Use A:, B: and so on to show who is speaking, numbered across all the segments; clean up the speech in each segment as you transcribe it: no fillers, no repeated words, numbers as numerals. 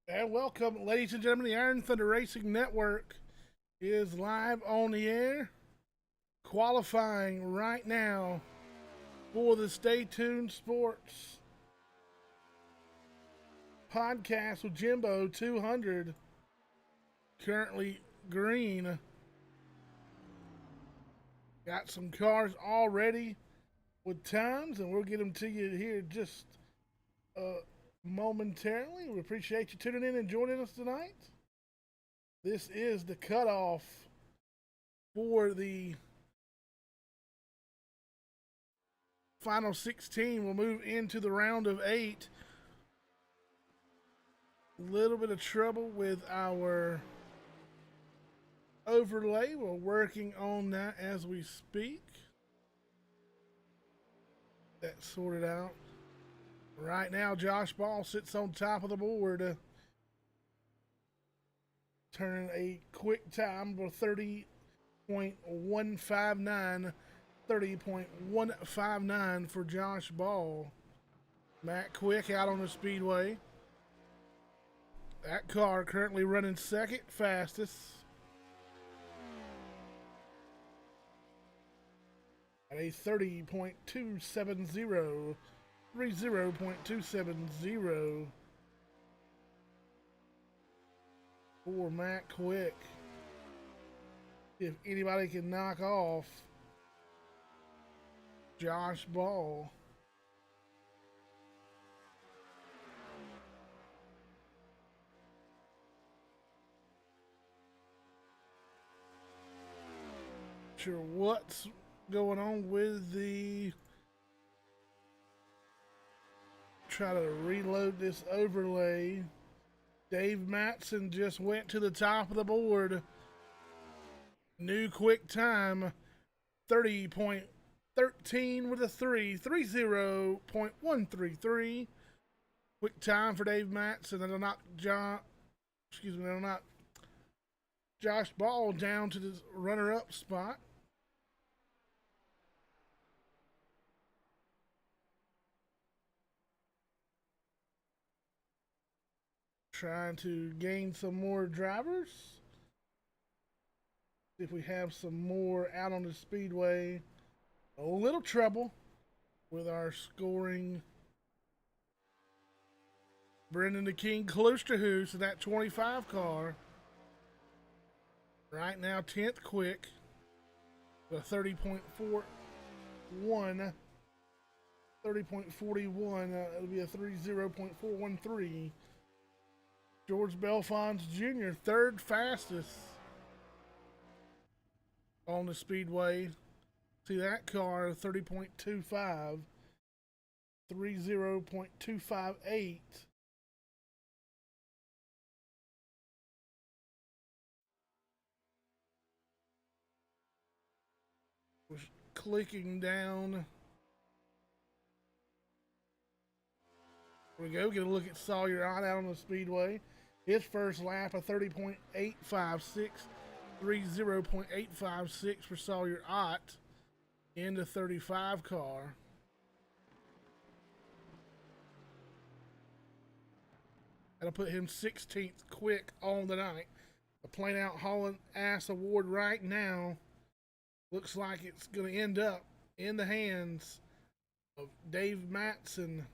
A: And welcome, ladies and gentlemen. The Iron Thunder Racing Network is live on the air, qualifying right now for the Stay Tuned Sports podcast with Jimbo 200. Currently green. Got some cars already with times, and we'll get them to you here just uh, momentarily. We appreciate you tuning in and joining us tonight. This is the cutoff for the final 16. We'll move into the round of 8. A little bit of trouble with our overlay. We're working on that as we speak. That's sorted out. Right now, Josh Ball sits on top of the board, turning a quick time of 30.159. 30.159 for Josh Ball. Matt Quick out on the Speedway. That car currently running second fastest. At a 30.270. 30.270 for Matt Quick. If anybody can knock off Josh Ball. Sure what's going on with the, try to reload this overlay. Dave Matson just went to the top of the board. New quick time, 30.13 with a 30.133. Quick time for Dave Matson. That'll knock that'll knock Josh Ball down to the runner-up spot. Trying to gain some more drivers. See if we have some more out on the Speedway. A little trouble with our scoring. Brendan the King close to who? So that 25 car. Right now, 10th quick. The 30.41. 30.41. It'll be a 30.413. George Belfons Jr., third fastest on the Speedway. See that car, 30.25, 30.258. We're clicking down. Here we go, get a look at Sawyer Ott out on the Speedway. His first lap, a 30.856, 30.856 for Sawyer Ott in the 35 car. That'll put him 16th quick on the night. The Plain Out Hauling Ass Award right now looks like it's going to end up in the hands of Dave Matson.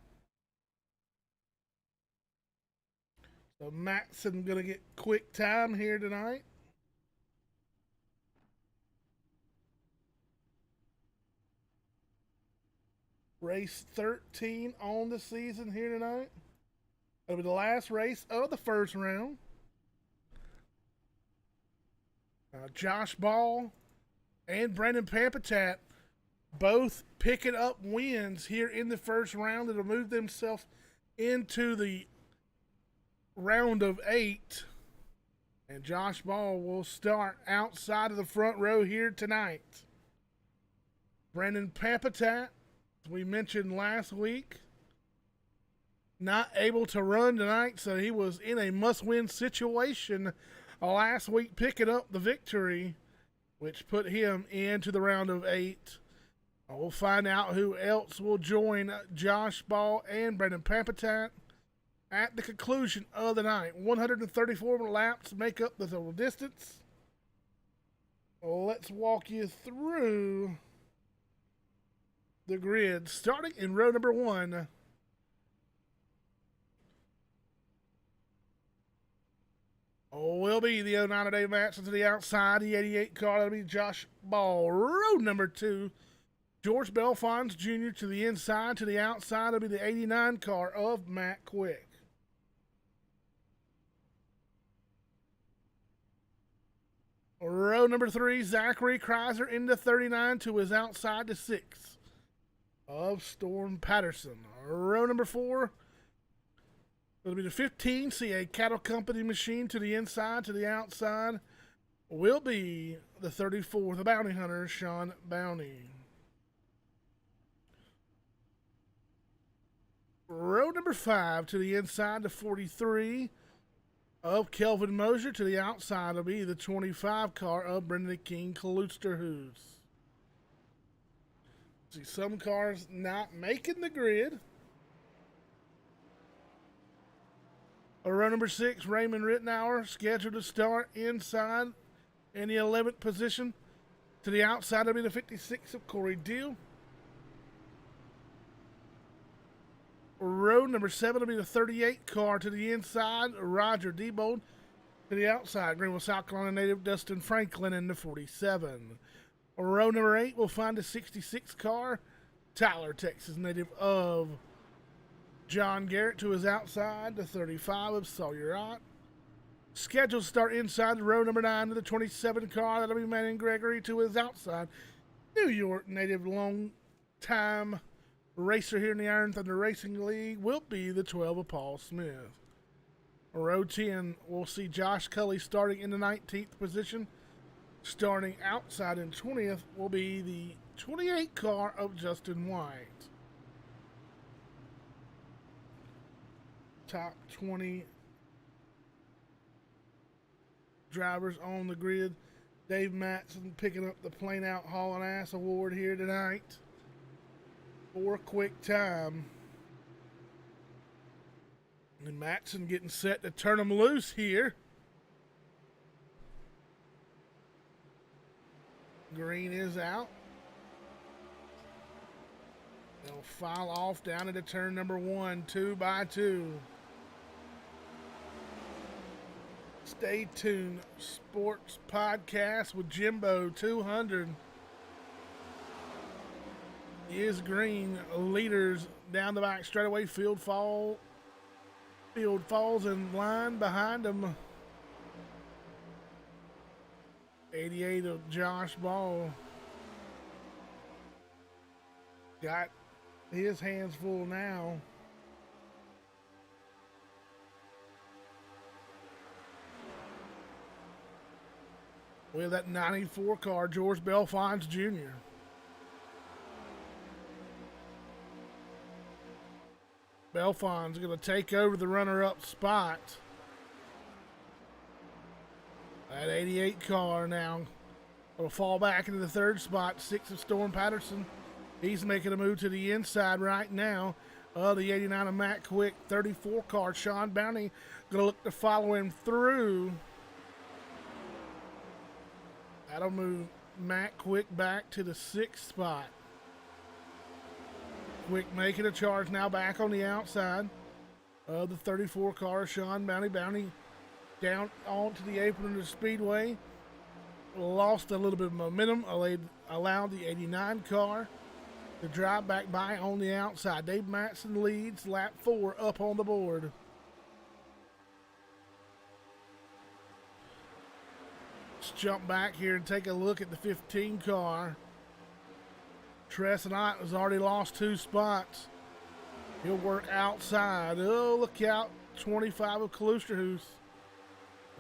A: So Matson gonna get quick time here tonight. Race 13 on the season here tonight. It'll be the last race of the first round. Josh Ball and Brandon Pampatat both picking up wins here in the first round. It'll move themselves into the round of 8, and Josh Ball will start outside of the front row here tonight. Brandon Pampatat, as we mentioned last week, not able to run tonight, so he was in a must-win situation last week, picking up the victory, which put him into the round of 8. We'll find out who else will join Josh Ball and Brandon Pampatat at the conclusion of the night. 134 laps make up the total distance. Let's walk you through the grid, starting in row number 1. Will be the 09 Dave Matson to the outside. The 88 car, that'll be Josh Ball. Row number 2, George Belfons Jr. to the inside. To the outside, that'll be the 89 car of Matt Quick. Row number 3, Zachary Kreiser into 39 to his outside, to 6 of Storm Patterson. Row number 4, it'll be the 15 CA Cattle Company machine to the inside. To the outside will be the 34, the Bounty Hunter, Sean Bounty. Row number 5, to the inside, to 43 of Kelvin Mosier. To the outside will be the 25 car of Brendan King Kloosterhoos. See some cars not making the grid. Row number 6, Raymond Rittenauer, scheduled to start inside in the 11th position. To the outside will be the 56 of Corey Deal. Row number 7 will be the 38 car. To the inside, Roger Debold. To the outside, Greenville, South Carolina native Dustin Franklin in the 47. Row number 8 will find the 66 car, Tyler, Texas native of John Garrett. To his outside, the 35 of Sawyer Ott. Scheduled to start inside row number 9 to the 27 car. That'll be Manning Gregory. To his outside, New York native, long time racer here in the Iron Thunder Racing League, will be the 12 of Paul Smith. Row 10 will see Josh Cully starting in the 19th position. Starting outside in 20th will be the 28 car of Justin White. Top 20 drivers on the grid. Dave Matson picking up the Plain Out Hauling Ass Award here tonight for quick time. And Matson getting set to turn them loose here. Green is out. They'll file off down into turn number 1, 2 by 2. Stay tuned. Sports Podcast with Jimbo 200. Is Green leaders down the back straightaway. Field falls in line behind him. 88 of Josh Ball got his hands full now. With that 94 car, George Belfons Jr. Belfon's going to take over the runner-up spot. That 88 car now will fall back into the 3rd spot. 6 of Storm Patterson. He's making a move to the inside right now. The 89 of Matt Quick. 34 car, Sean Bounty, going to look to follow him through. That'll move Matt Quick back to the 6th spot. Quick making a charge now back on the outside of the 34 car, Sean Bounty. Bounty down onto the apron of the Speedway. Lost a little bit of momentum. Allowed the 89 car to drive back by on the outside. Dave Matson leads lap 4 up on the board. Let's jump back here and take a look at the 15 car. Tresnant has already lost 2 spots. He'll work outside. Oh, look out. 25 of Kloosterhoos.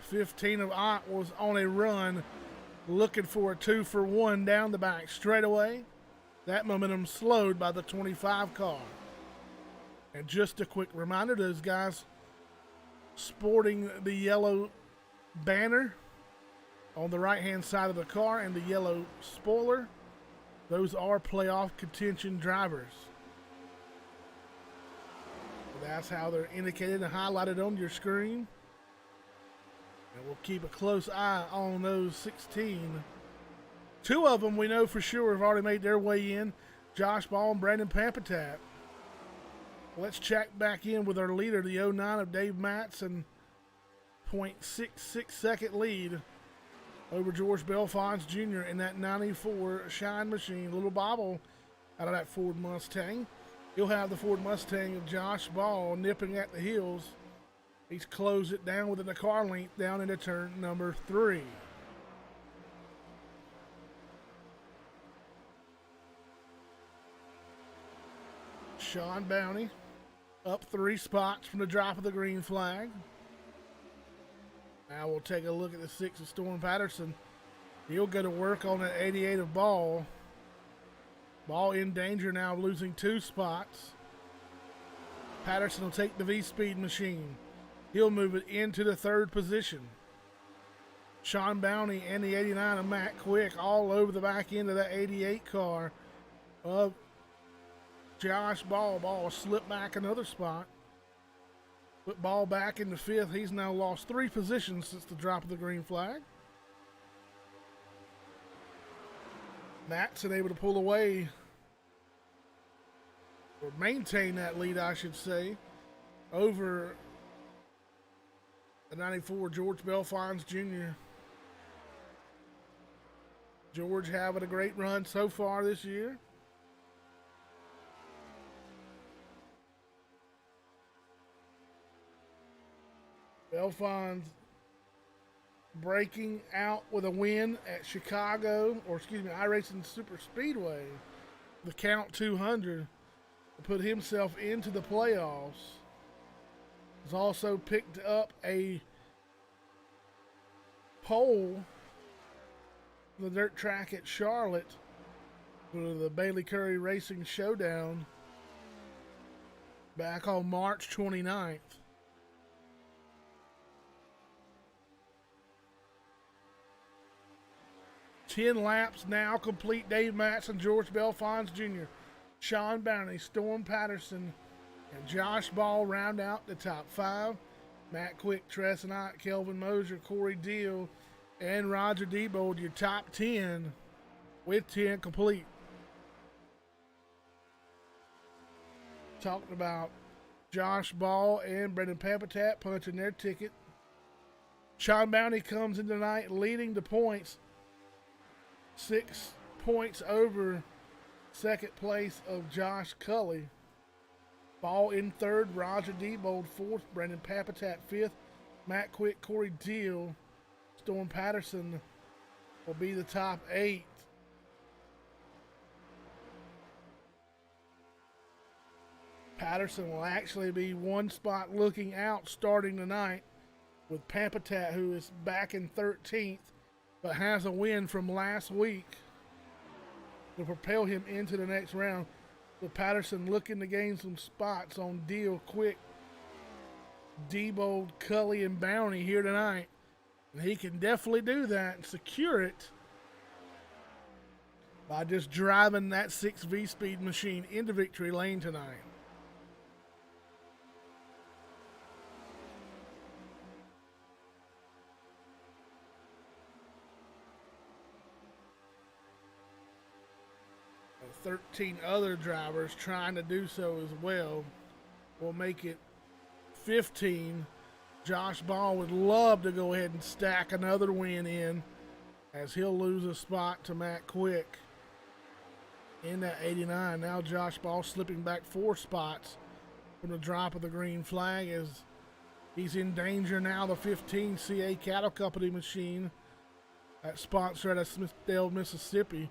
A: 15 of Ott was on a run, looking for a 2-for-1 down the back straightaway. That momentum slowed by the 25 car. And just a quick reminder, those guys sporting the yellow banner on the right-hand side of the car and the yellow spoiler, those are playoff contention drivers. That's how they're indicated and highlighted on your screen. And we'll keep a close eye on those 16. Two of them we know for sure have already made their way in, Josh Ball and Brandon Pampatat. Let's check back in with our leader, the 09 of Dave Matson. 0.66 second lead over George Belfons Jr. in that 94 Shine Machine. Little bobble out of that Ford Mustang. You'll have the Ford Mustang of Josh Ball nipping at the heels. He's closed it down within the car length down into turn number 3. Sean Bounty up 3 spots from the drop of the green flag. Now we'll take a look at the 6 of Storm Patterson. He'll go to work on that 88 of Ball. Ball in danger now of losing 2 spots. Patterson will take the V-Speed machine. He'll move it into the 3rd position. Sean Bounty and the 89 of Matt Quick all over the back end of that 88 car of Josh Ball. Ball slipped back another spot. Put Ball back in the 5th. He's now lost 3 positions since the drop of the green flag. Matson able to pull away, or maintain that lead, I should say, over the 94 George Belfons Jr. George having a great run so far this year. Belfons breaking out with a win at iRacing Super Speedway. The count 200 to put himself into the playoffs. He's also picked up a pole on the dirt track at Charlotte for the Bailey Curry Racing Showdown back on March 29th. Ten laps now complete. Dave Matson, George Belfons Jr., Sean Bounty, Storm Patterson, and Josh Ball round out the top 5. Matt Quick, Tressenot, Kelvin Mosier, Corey Deal, and Roger Debold, your top 10 with 10 complete. Talking about Josh Ball and Brendan Pampatat punching their ticket. Sean Bounty comes in tonight leading the points. 6 points over second place of Josh Cully. Ball in 3rd, Roger Debold 4th, Brendan Pampatat 5th, Matt Quick, Corey Deal, Storm Patterson will be the top 8. Patterson will actually be 1 spot looking out starting tonight with Pampatat, who is back in 13th. But has a win from last week to propel him into the next round. With Patterson looking to gain some spots on Deal, Quick, Debold, Cully, and Bounty here tonight. And he can definitely do that and secure it by just driving that 6 V-Speed machine into victory lane tonight. And 13 other drivers trying to do so as well will make it 15. Josh Ball would love to go ahead and stack another win in, as he'll lose a spot to Matt Quick in that 89. Now Josh Ball slipping back 4 spots from the drop of the green flag, as he's in danger now. The 15 CA Cattle Company machine, that sponsor out of Smithdale, Mississippi.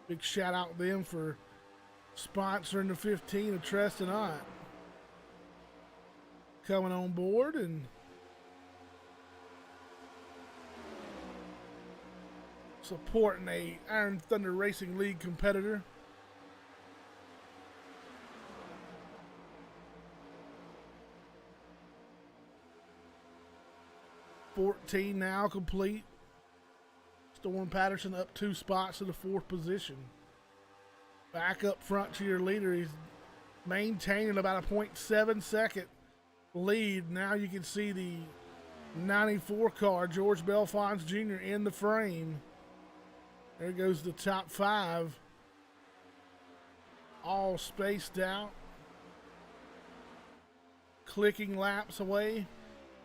A: Big shout out to them for sponsoring the 15 of Tressenot. Coming on board and supporting a Iron Thunder Racing League competitor. $14 now complete. Storm Patterson up 2 spots to the 4th position. Back up front to your leader, he's maintaining about a 0.7 second lead. Now you can see the 94 car, George Belfons Jr. in the frame. There goes the top 5, all spaced out, clicking laps away.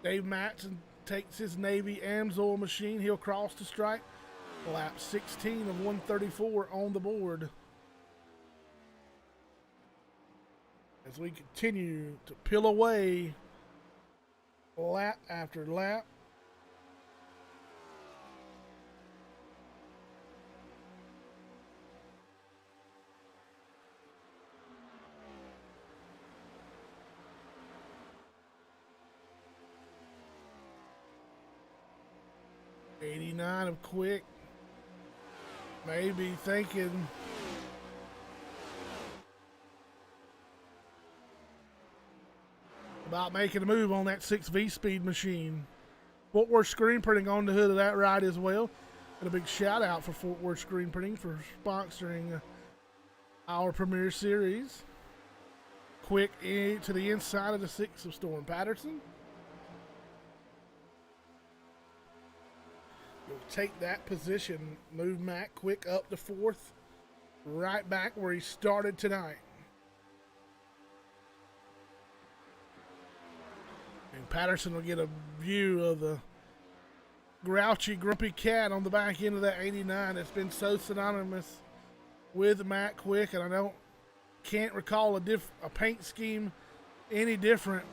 A: Dave Matson takes his Navy Amsoil machine. He'll cross the stripe. Lap 16 of 134 on the board. As we continue to peel away lap after lap. '89 of Quick. Maybe thinking about making a move on that 6V speed machine. Fort Worth Screen Printing on the hood of that ride as well. And a big shout out for Fort Worth Screen Printing for sponsoring our Premier Series. Quick to the inside of the 6 of Storm Patterson. You'll take that position, move Matt Quick up to 4th, right back where he started tonight. And Patterson will get a view of the grouchy, grumpy cat on the back end of that '89 that's been so synonymous with Matt Quick, and I can't recall a paint scheme any different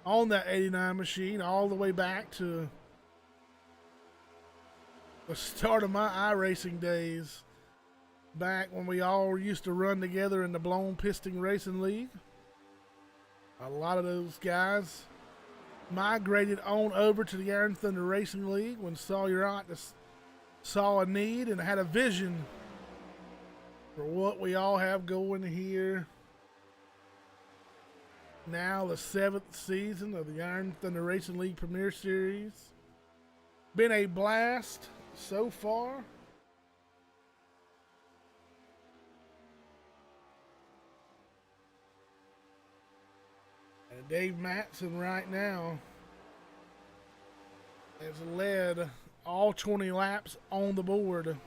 A: on that '89 machine all the way back to the start of my iRacing days, back when we all used to run together in the Blown Piston Racing League. A lot of those guys migrated on over to the Iron Thunder Racing League when Sawyer Ott saw a need and had a vision for what we all have going here. Now the 7th season of the Iron Thunder Racing League Premier Series. Been a blast so far. And Dave Matson right now has led all 20 laps on the board.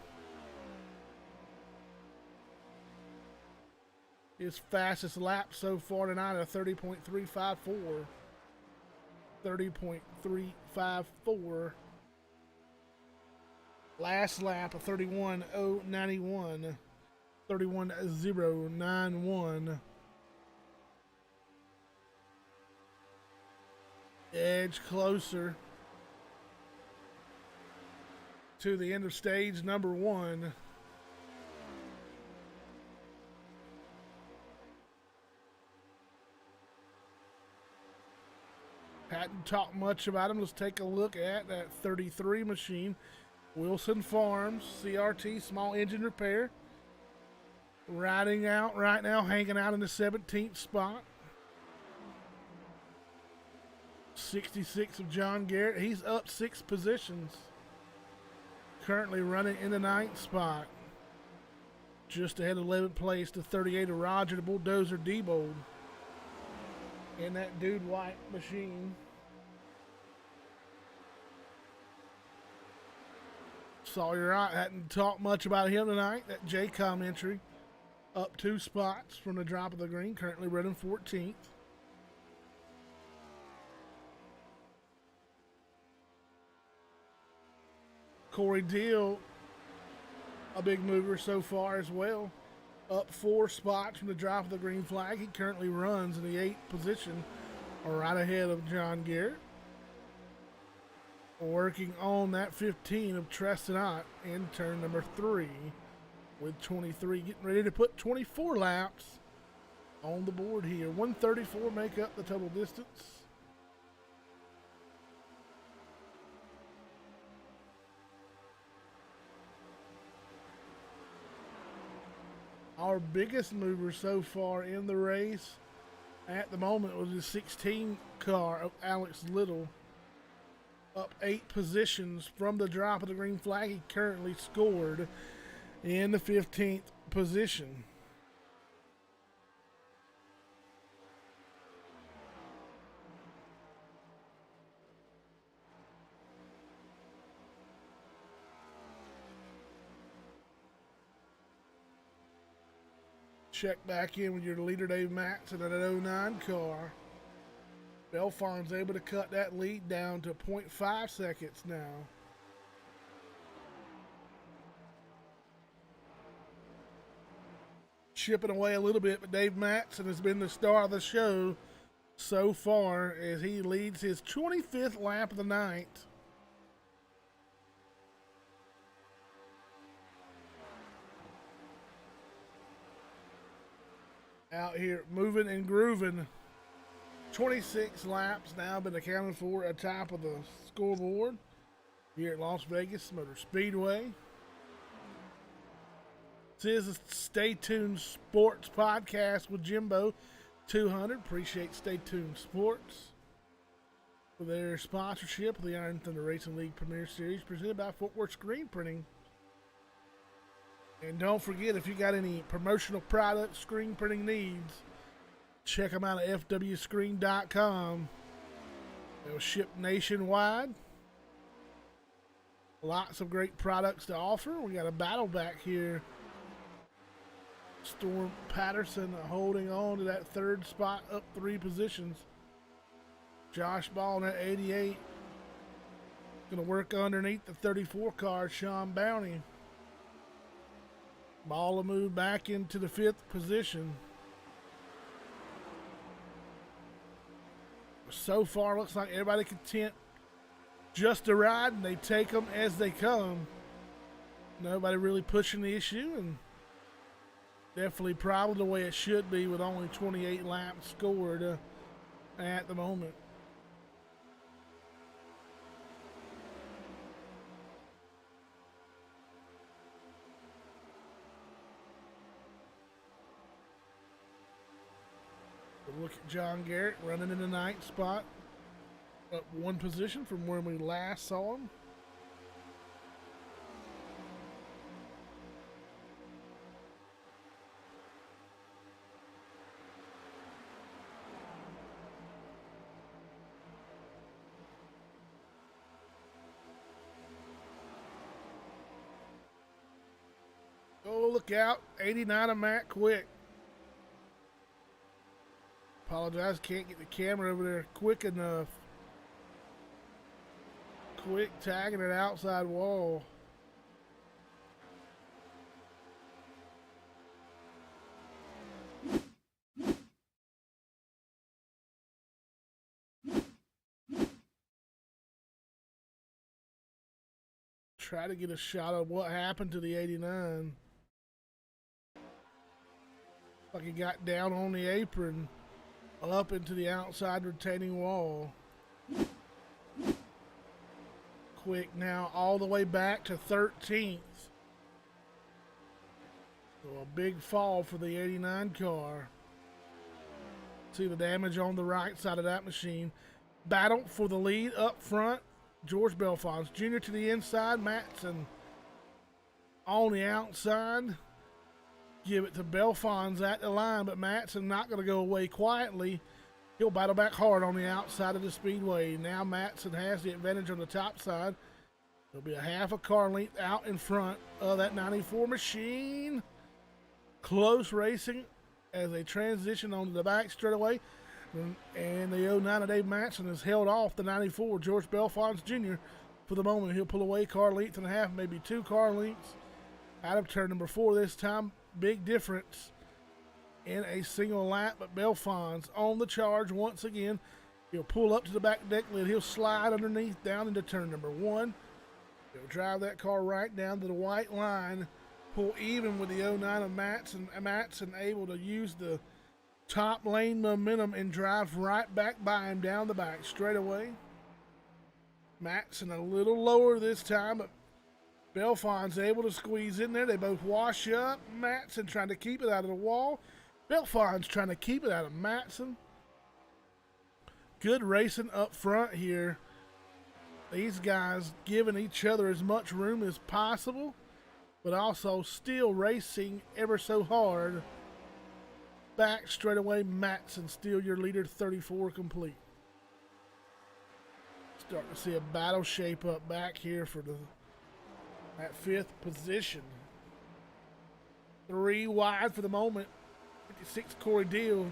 A: His fastest lap so far tonight, a 30.354. 30.354. Last lap, a 31.091. 31.091. Edge closer to the end of stage number 1. Hadn't talked much about him. Let's take a look at that 33 machine. Wilson Farms, CRT, small engine repair. Riding out right now, hanging out in the 17th spot. 66 of John Garrett. He's up 6 positions. Currently running in the 9th spot. Just ahead of 11th place to 38 of Roger the Bulldozer Debold. In that Dude White machine. Sawyer Ott hadn't talked much about him tonight. That JCOM entry up 2 spots from the drop of the green. Currently running 14th. Corey Deal, a big mover so far as well. Up 4 spots from the drop of the green flag. He currently runs in the 8th position, right ahead of John Garrett. Working on that 15 of Treston Ott in turn number 3 with 23. Getting ready to put 24 laps on the board here. 134 make up the total distance. Our biggest mover so far in the race at the moment was the 16 car of Alex Little. Up 8 positions from the drop of the green flag. He currently scored in the 15th position. Check back in with your leader, Dave Matson, at an 09 car. Belfon's able to cut that lead down to 0.5 seconds now. Chipping away a little bit, but Dave Matson has been the star of the show so far as he leads his 25th lap of the night. Out here moving and grooving. 26 laps now been accounted for at top of the scoreboard here at Las Vegas Motor Speedway. This is Stay Tuned Sports Podcast with Jimbo 200. Appreciate Stay Tuned Sports for their sponsorship of the Iron Thunder Racing League Premier Series presented by Fort Worth Screen Printing. And don't forget, if you got any promotional product screen printing needs, check them out at fwscreen.com. They'll ship nationwide. Lots of great products to offer. We got a battle back here. Storm Patterson holding on to that third spot, up 3 positions. Josh Ball in that 88. Going to work underneath the 34 car, Sean Bounty. Ball will move back into the 5th position. So far, looks like everybody content just to ride, and they take them as they come. Nobody really pushing the issue, and definitely probably the way it should be with only 28 laps scored at the moment. Look at John Garrett running in the 9th spot, up 1 position from where we last saw him. Oh, look out, 89 of Matt Quick. Apologize, can't get the camera over there quick enough. Quick tagging an outside wall. Try to get a shot of what happened to the 89. Like he got down on the apron, up into the outside retaining wall. Quick now all the way back to 13th. So a big fall for the 89 car. See the damage on the right side of that machine. Battle for the lead up front. George Belfons Jr. to the inside. Matson on the outside. Give it to Belfons at the line, but Matson not going to go away quietly. He'll battle back hard on the outside of the speedway. Now Matson has the advantage on the top side. There'll be a half a car length out in front of that 94 machine. Close racing as they transition onto the back straightaway. And the 09 of Dave Matson has held off the 94, George Belfons Jr. for the moment. He'll pull away car length and a half, maybe 2 car lengths out of turn number 4 this time. Big difference in a single lap, but Belfons on the charge once again. He'll pull up to the back deck lid. He'll slide underneath down into turn number 1. He'll drive that car right down to the white line, pull even with the 09 of Matson. Matson able to use the top lane momentum and drive right back by him down the back straightaway. Matson a little lower this time, but Belfons able to squeeze in there. They both wash up. Matson trying to keep it out of the wall. Belfons trying to keep it out of Matson. Good racing up front here. These guys giving each other as much room as possible, but also still racing ever so hard. Back straight away, Matson still your leader, 34 complete. Starting to see a battle shape up back here for that 5th position. 3 wide for the moment. 56 Corey Deal,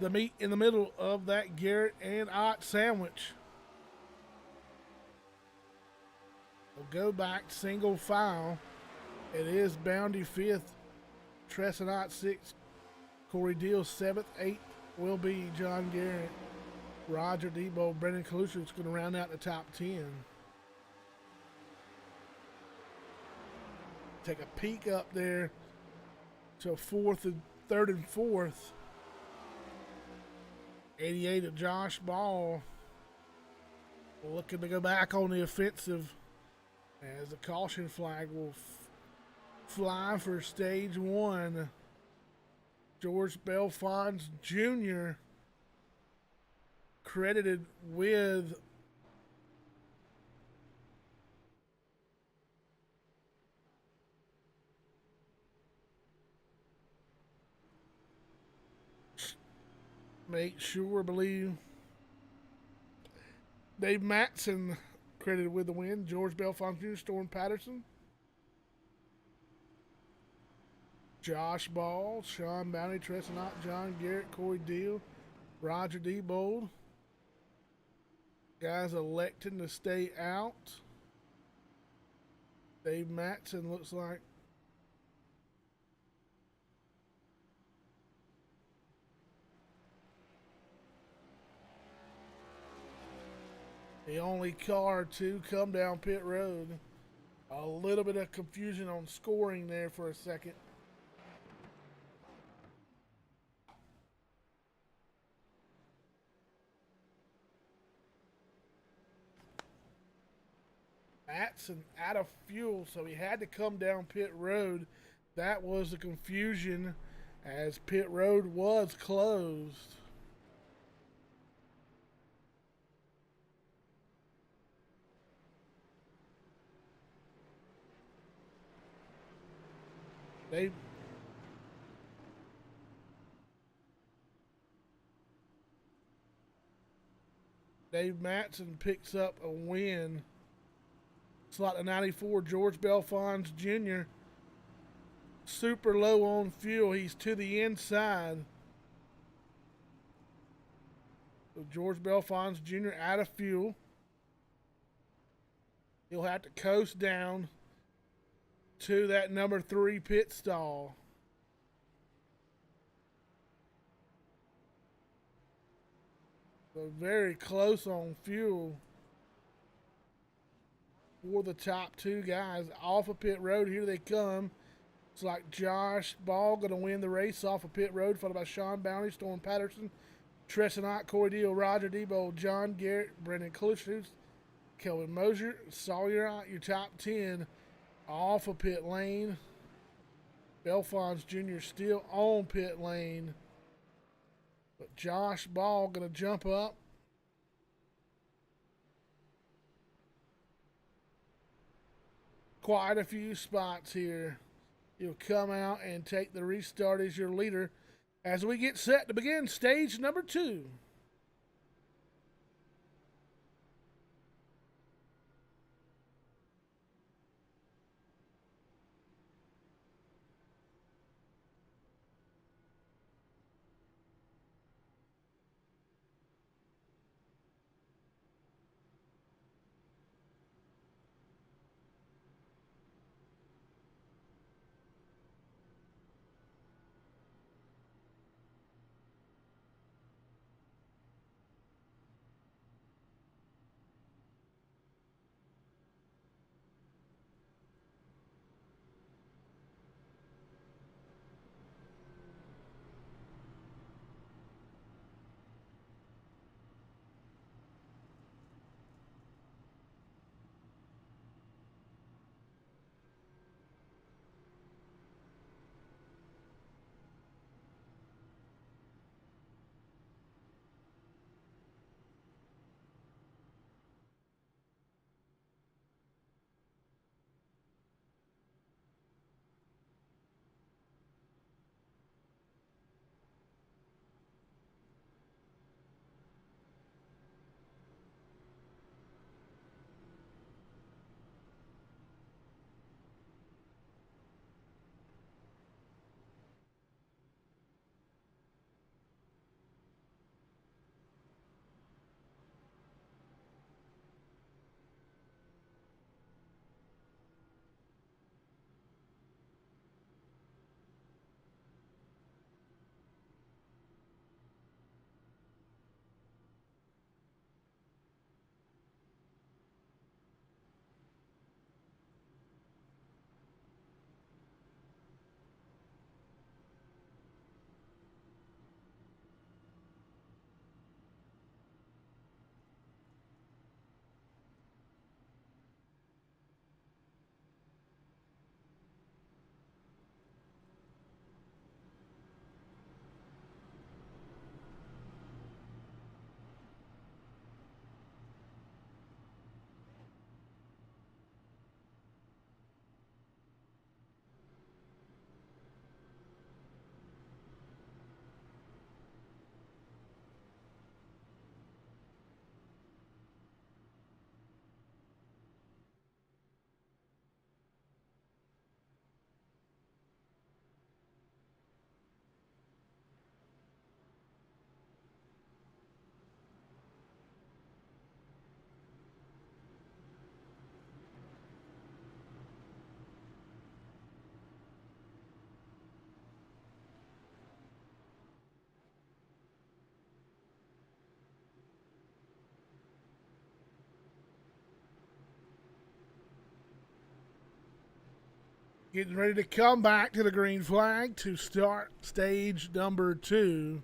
A: the meat in the middle of that Garrett and Ott sandwich. We'll go back single file. It is Bounty 5th, Tresson 6th, Corey Deal 7th, 8th will be John Garrett. Roger Debo, Brendan Kalusha is going to round out the top 10. Take a peek up there to third and fourth. 88 of Josh Ball. Looking to go back on the offensive as the caution flag will fly for stage 1. George Belfons Jr. credited with believe Dave Matson credited with the win. George Belfont Jr., Storm Patterson, Josh Ball, Sean Bounty, Tresson, John Garrett, Corey Deal, Roger Debold. Guys electing to stay out. Dave Matson looks like the only car to come down pit road. A little bit of confusion on scoring there for a second. Matson out of fuel, so he had to come down pit road. That was the confusion as pit road was closed. Dave Matson picks up a win. Slot to 94, George Belfons Jr. Super low on fuel. He's to the inside. So George Belfons Jr. out of fuel. He'll have to coast down to that number 3 pit stall. So very close on fuel for the top 2 guys. Off of pit road, here they come. It's like Josh Ball going to win the race off of pit road, followed by Sean Bounty, Storm Patterson, Tresson, Corey Deal, Roger Debo, John Garrett, Brendan Klushus, Kelvin Mosier. Sawyer, your top 10 off of pit lane. Belfons Jr. still on pit lane. But Josh Ball going to jump up. Quite a few spots here. He'll come out and take the restart as your leader as we get set to begin stage number 2. Getting ready to come back to the green flag to start stage number 2.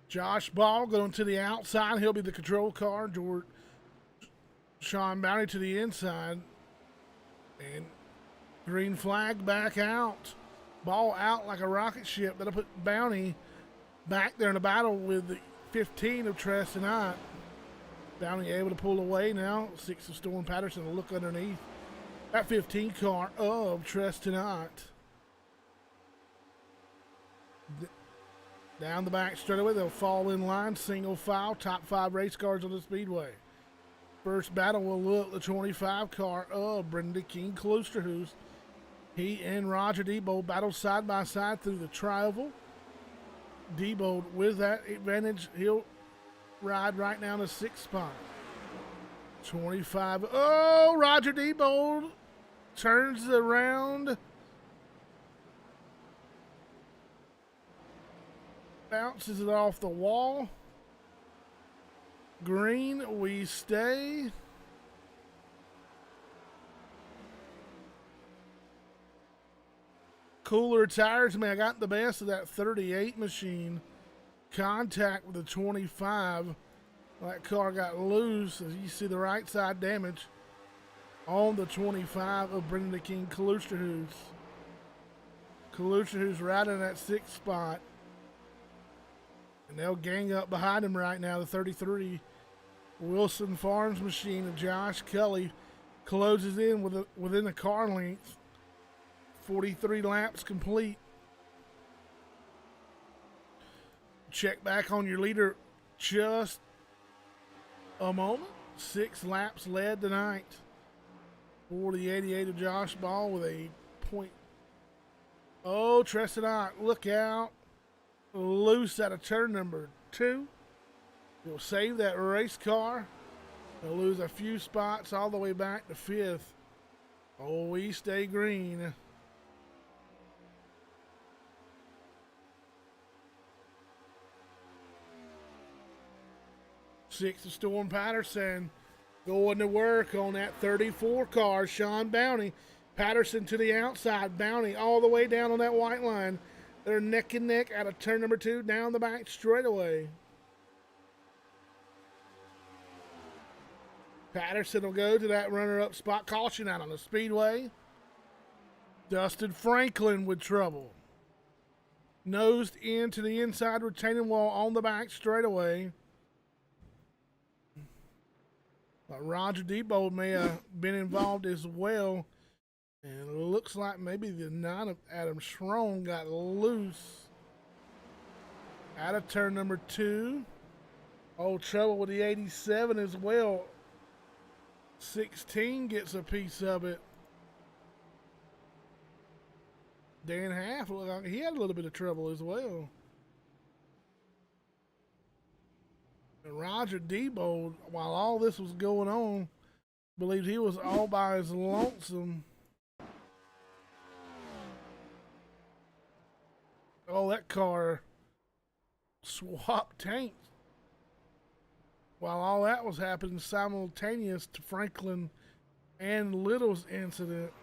A: Josh Ball going to the outside. He'll be the control car. Sean Bounty to the inside. And green flag back out. Ball out like a rocket ship. That'll put Bounty back there in a battle with the 15 of Tress tonight. Bounty able to pull away now. 6 of Storm Patterson will look underneath that 15 car of Tress tonight. Down the back straightaway, they'll fall in line, single file, top 5 race cars on the Speedway. First battle will look the 25 car of Brendan King Klosterhuis. He and Roger Debo battle side by side through the tri-oval. Debo with that advantage, he'll ride right now in the 6th spot. 25. Oh, Roger Debo turns around. Bounces it off the wall. Green, we stay. Cooler tires, man, I got the best of that 38 machine. Contact with the 25. That car got loose. As you see the right side damage on the 25 of Brendan King Klosterhuis. Klosterhuis right in that 6th spot. And they'll gang up behind him right now. The 33 Wilson Farms machine of Josh Kelly closes in within the car length. 43 laps complete. Check back on your leader just a moment. 6 laps led tonight for the 88 of Josh Ball with a point. Oh, Tressedot, look out. Loose out of turn number 2. He'll save that race car. He'll lose a few spots all the way back to 5th. Oh, we stay green. Six of Storm Patterson going to work on that 34 car. Sean Bounty. Patterson to the outside. Bounty all the way down on that white line. They're neck and neck out of turn number 2 down the back straightaway. Patterson will go to that runner-up spot. Caution out on the Speedway. Dustin Franklin with trouble. Nosed into the inside retaining wall on the back straightaway. Roger Debo may have been involved as well. And it looks like maybe the 9 of Adam Schroen got loose. Out of turn number 2. Oh, trouble with the 87 as well. 16 gets a piece of it. Dan Half looked like he had a little bit of trouble as well. And Roger Debo, while all this was going on, believed he was all by his lonesome. Oh, that car swapped tanks. While all that was happening simultaneous to Franklin and Little's incident.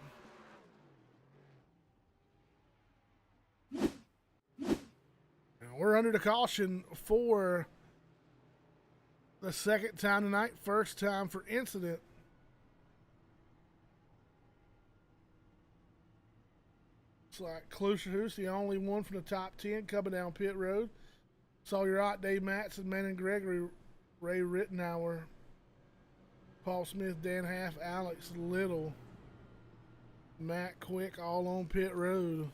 A: Now we're under the caution for the second time tonight, first time for incident. Looks like Klosterhuis, the only one from the top 10 coming down pit road. Sawyer Ott, Dave Matson, Manon Gregory, Ray Rittenauer, Paul Smith, Dan Half, Alex Little, Matt Quick, all on pit road.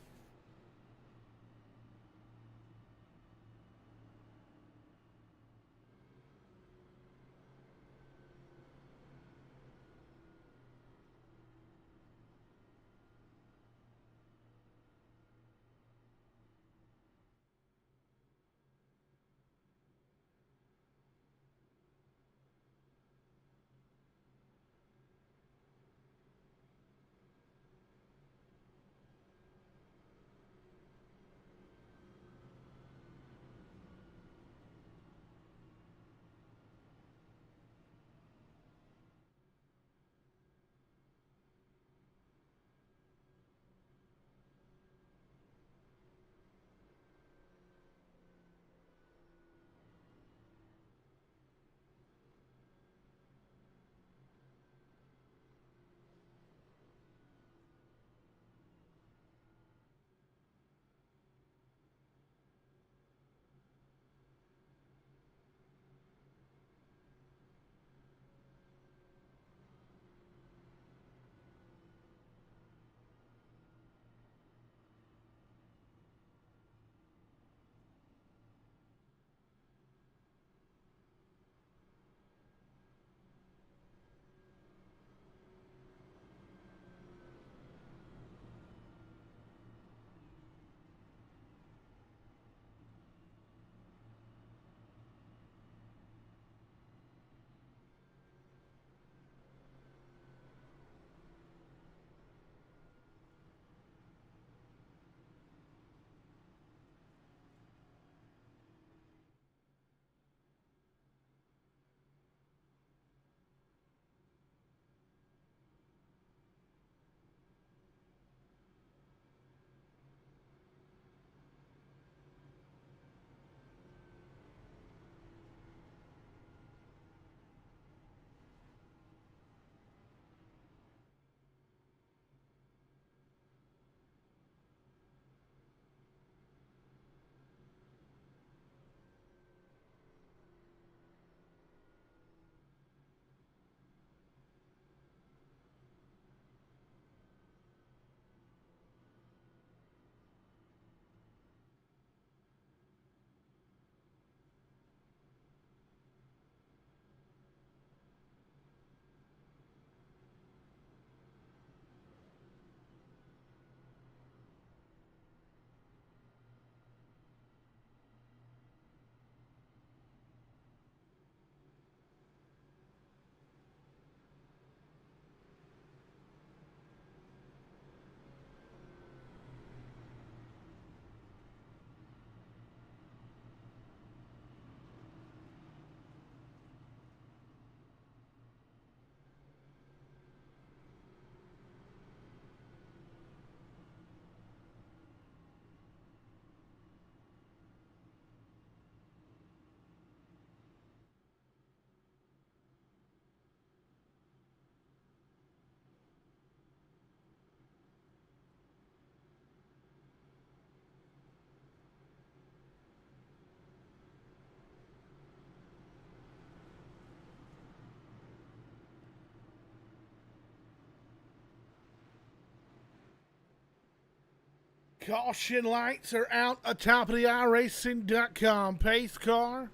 A: Caution lights are out atop of the iRacing.com pace car.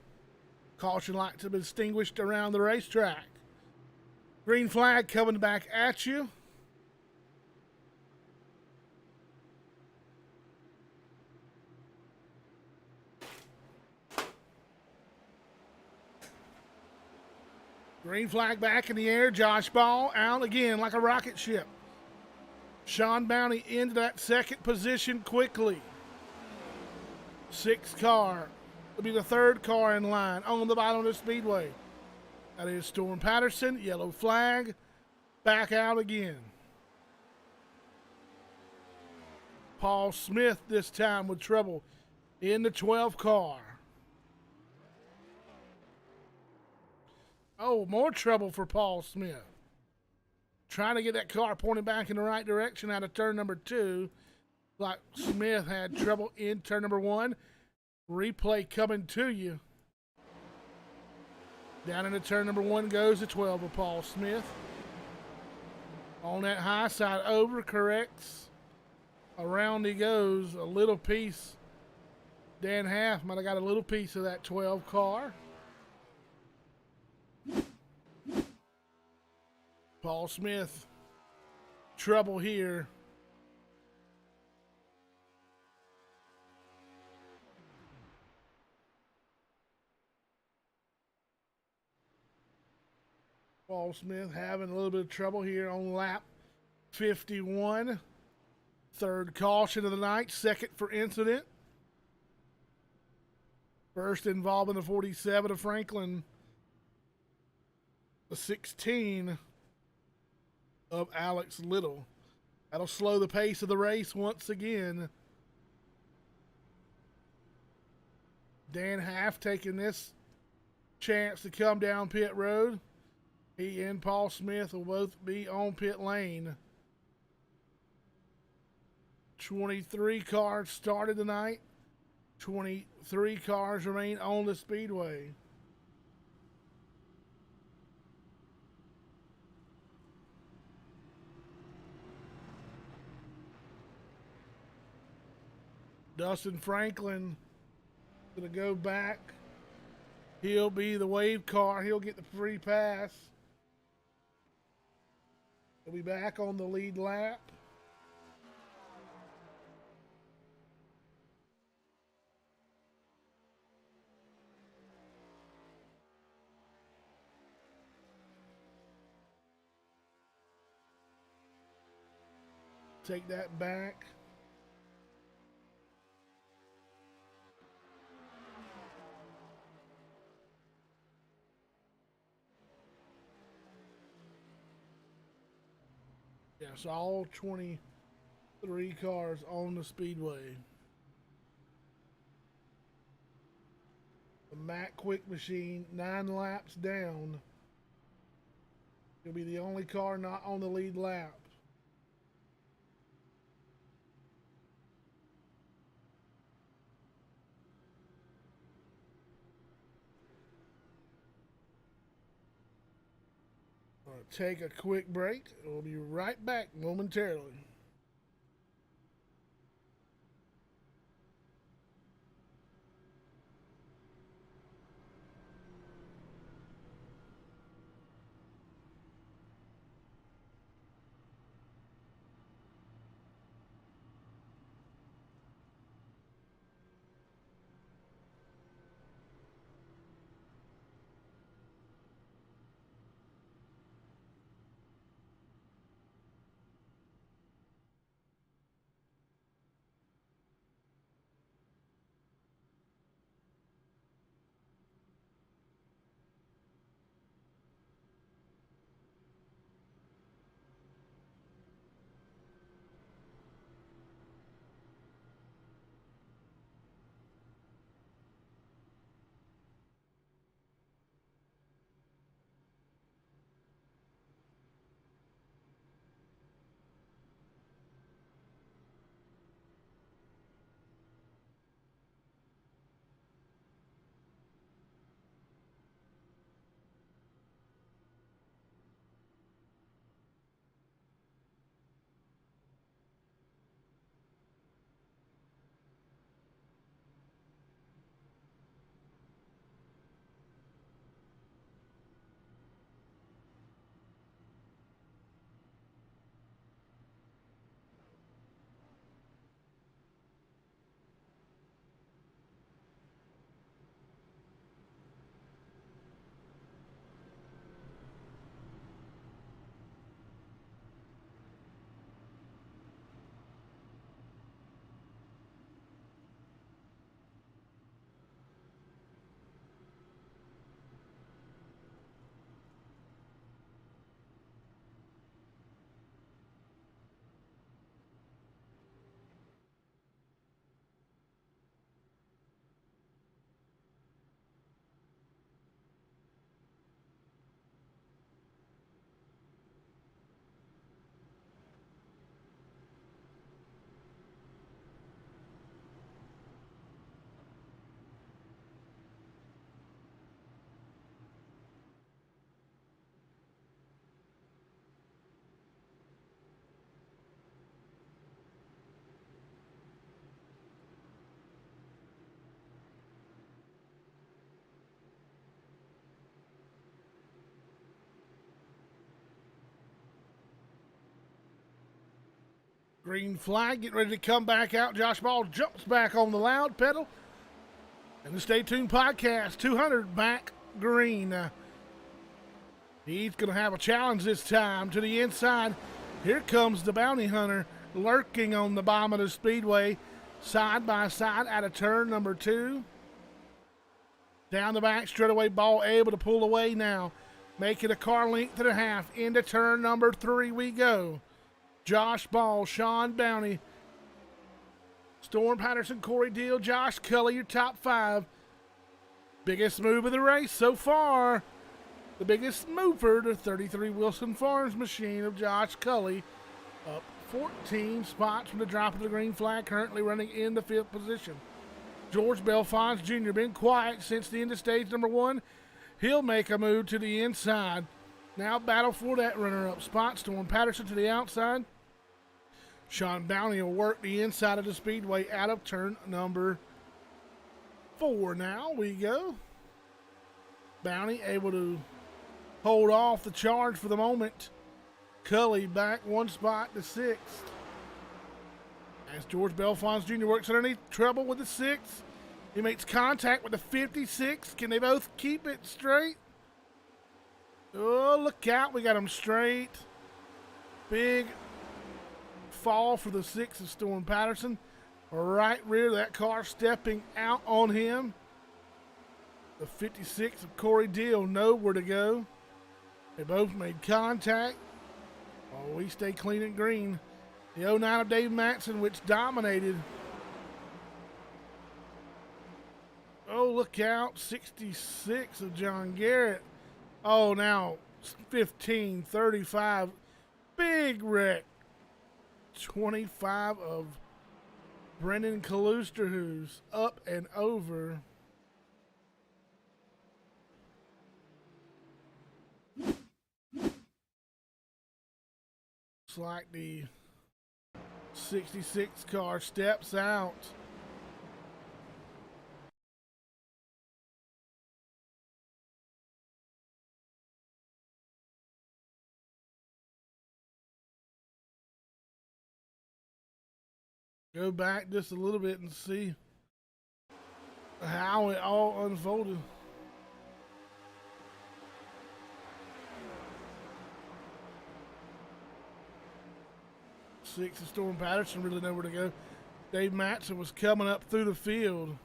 A: Caution lights have been extinguished around the racetrack. Green flag coming back at you. Green flag back in the air. Josh Ball out again like a rocket ship. Sean Bounty into that second position quickly. 6th car will be the 3rd car in line on the bottom of the speedway. That is Storm Patterson. Yellow flag. Back out again. Paul Smith this time with trouble in the 12th car. Oh, more trouble for Paul Smith. Trying to get that car pointed back in the right direction out of turn number 2. Like Smith had trouble in turn number 1. Replay coming to you. Down into turn number 1 goes the 12 of Paul Smith. On that high side, over corrects. Around he goes, a little piece. Dan Half might have got a little piece of that 12 car. Paul Smith, trouble here. Paul Smith having a little bit of trouble here on lap 51. 3rd caution of the night, 2nd for incident. First involving the 47 of Franklin. The 16 of Alex Little. That'll slow the pace of the race once again. Dan Half taking this chance to come down pit road. He and Paul Smith will both be on pit lane. 23 cars started tonight. 23 cars remain on the speedway. Dustin Franklin gonna go back. He'll be the wave car. He'll get the free pass. He'll be back on the lead lap. Take that back. Yes, all 23 cars on the speedway. The Matt Quick machine, 9 laps down. He'll be the only car not on the lead lap. Take a quick break. We'll be right back momentarily. Green flag, getting ready to come back out. Josh Ball jumps back on the loud pedal. And the Stay Tuned podcast, 200 back green. He's going to have a challenge this time to the inside. Here comes the Bounty Hunter lurking on the bottom of the speedway, side by side out of turn number 2. Down the back straightaway, Ball able to pull away now. Make it a car length and a half. Into turn number 3 we go. Josh Ball, Sean Bounty, Storm Patterson, Corey Deal, Josh Cully, your top 5. Biggest move of the race so far. The biggest mover, the 33 Wilson Farms machine of Josh Cully. Up 14 spots from the drop of the green flag, currently running in the 5th position. George Belfons Jr. been quiet since the end of stage number 1. He'll make a move to the inside. Now battle for that runner-up spot. Storm Patterson to the outside. Sean Bounty will work the inside of the speedway out of turn number 4. Now we go. Bounty able to hold off the charge for the moment. Cully back 1 spot to 6th. As George Belfons Jr. works underneath, trouble with the 6. He makes contact with the 56. Can they both keep it straight? Oh, look out. We got them straight. Big fall for the 6 of Storm Patterson. Right rear of that car stepping out on him. The 56 of Corey Deal nowhere to go. They both made contact. Oh, we stay clean and green. The 09 of Dave Matson, which dominated. Oh, look out. 66 of John Garrett. Oh, now 15, 35. Big wreck. 25 of Brendan Kaluster, who's up and over. Looks like the 66 car steps out. Go back just a little bit and see how it all unfolded. Six of Storm Patterson really nowhere to go. Dave Matson was coming up through the field.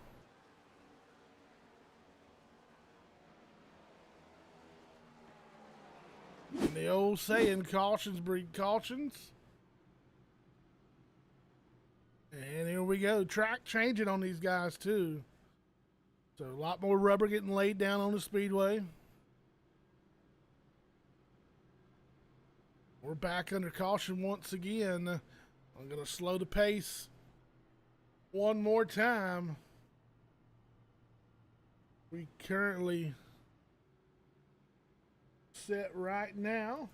A: And the old saying, cautions breed cautions. And here we go. Track changing on these guys too. So a lot more rubber getting laid down on the speedway. We're back under caution once again. I'm going to slow the pace one more time. We currently set right now.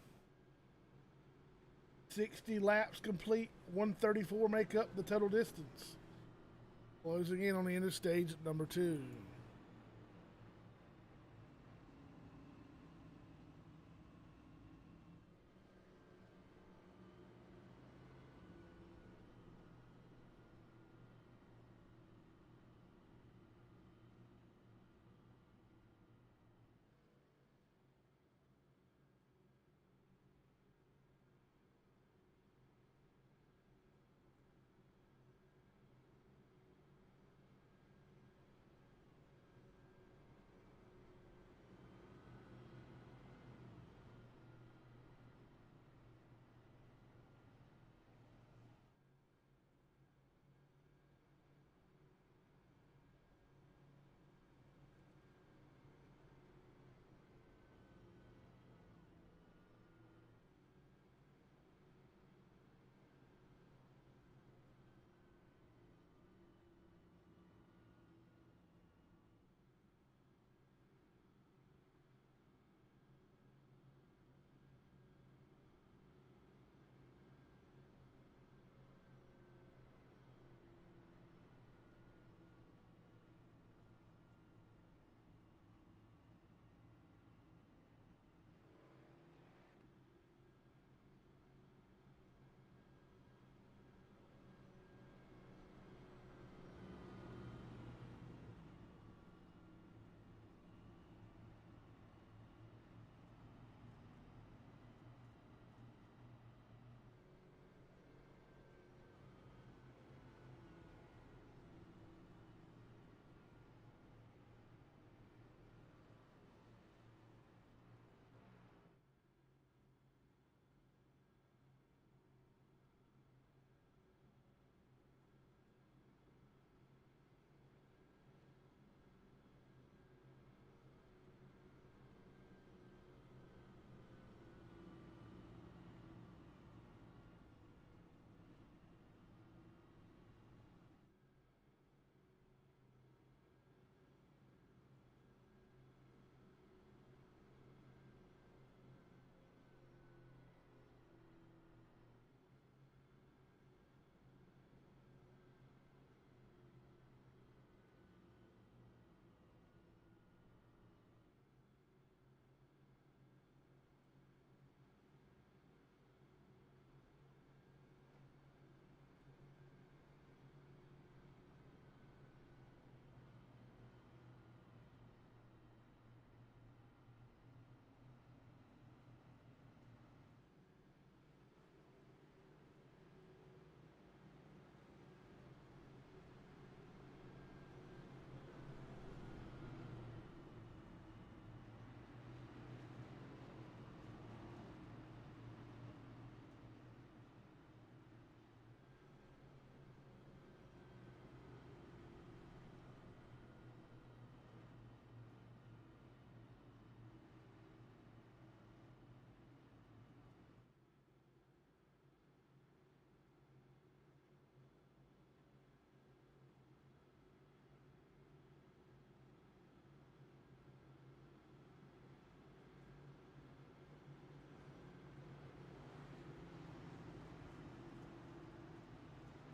A: 60 laps complete, 134 make up the total distance. Closing in on the end of stage at number 2.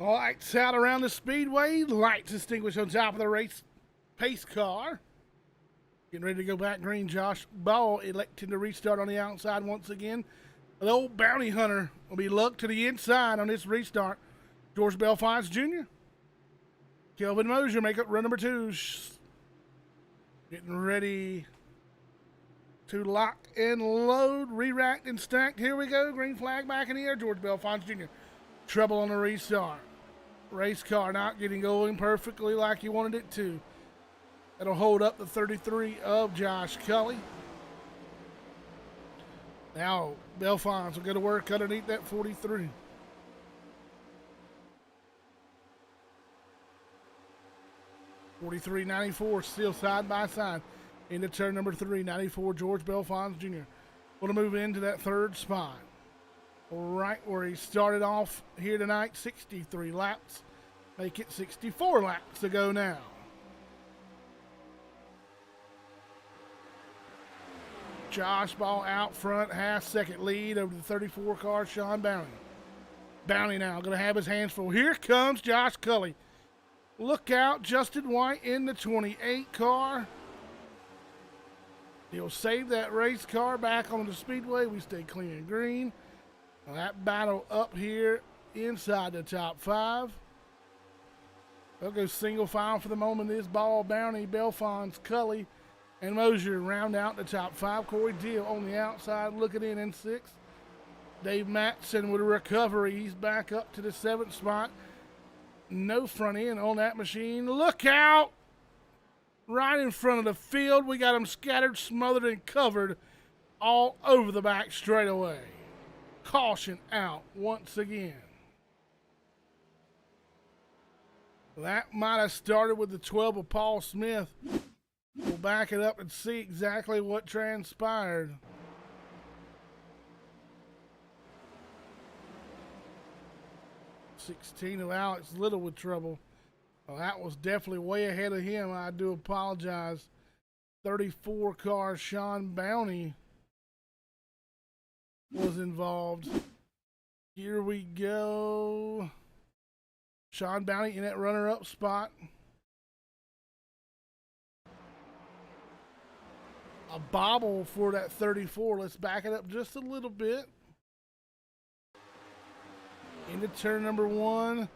A: Lights out around the speedway. Lights extinguished on top of the race pace car. Getting ready to go back green. Josh Ball electing to restart on the outside once again. The old bounty hunter will be lugged to the inside on this restart. George Belfonte Jr. Kelvin Mosier make up run number 2. Getting ready to lock and load, re-racked and stacked. Here we go. Green flag back in the air. George Belfonte Jr. Trouble on the restart. Race car not getting going perfectly like you wanted it to. That'll hold up the 33 of Josh Cully. Now Belfonte will go to work underneath that 43. $43.94 still side by side into turn number 3. 94 George Belfonte Jr. Going to move into that third spot. Right where he started off here tonight, 63 laps. Make it 64 laps to go now. Josh Ball out front, half-second lead over the 34 car, Sean Bounty. Bounty now going to have his hands full. Here comes Josh Cully. Look out, Justin White in the 28 car. He'll save that race car back on the speedway. We stay clean and green. Now that battle up here inside the top 5. They'll go single file for the moment. This Ball, Bounty, Belfonte, Cully, and Mosier round out the top 5. Corey Deal on the outside looking in 6th. Dave Matson with a recovery. He's back up to the 7th spot. No front end on that machine. Look out! Right in front of the field. We got them scattered, smothered, and covered all over the back straightaway. Caution out once again. That might have started with the 12 of Paul Smith. We'll back it up and see exactly what transpired. $16 of Alex Little with trouble. Well, that was definitely way ahead of him. I do apologize. 34 car Sean Bounty was involved. Here we go. Sean Bounty in that runner-up spot. A bobble for that 34. Let's back it up just a little bit. Into turn number 1.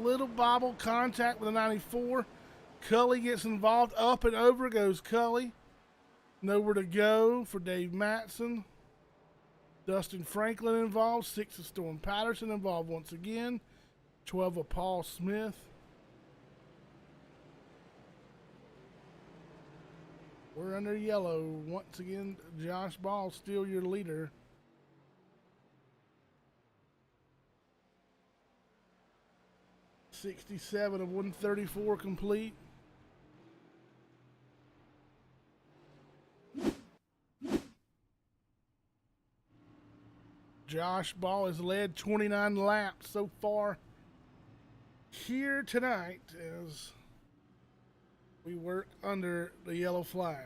A: Little bobble contact with a 94. Cully gets involved. Up and over goes Cully. Nowhere to go for Dave Matson. Dustin Franklin involved. 6 of Storm Patterson involved once again. 12 of Paul Smith. We're under yellow. Once again, Josh Ball still your leader. $67 of 134 complete. Josh Ball has led 29 laps so far here tonight as we work under the yellow flag.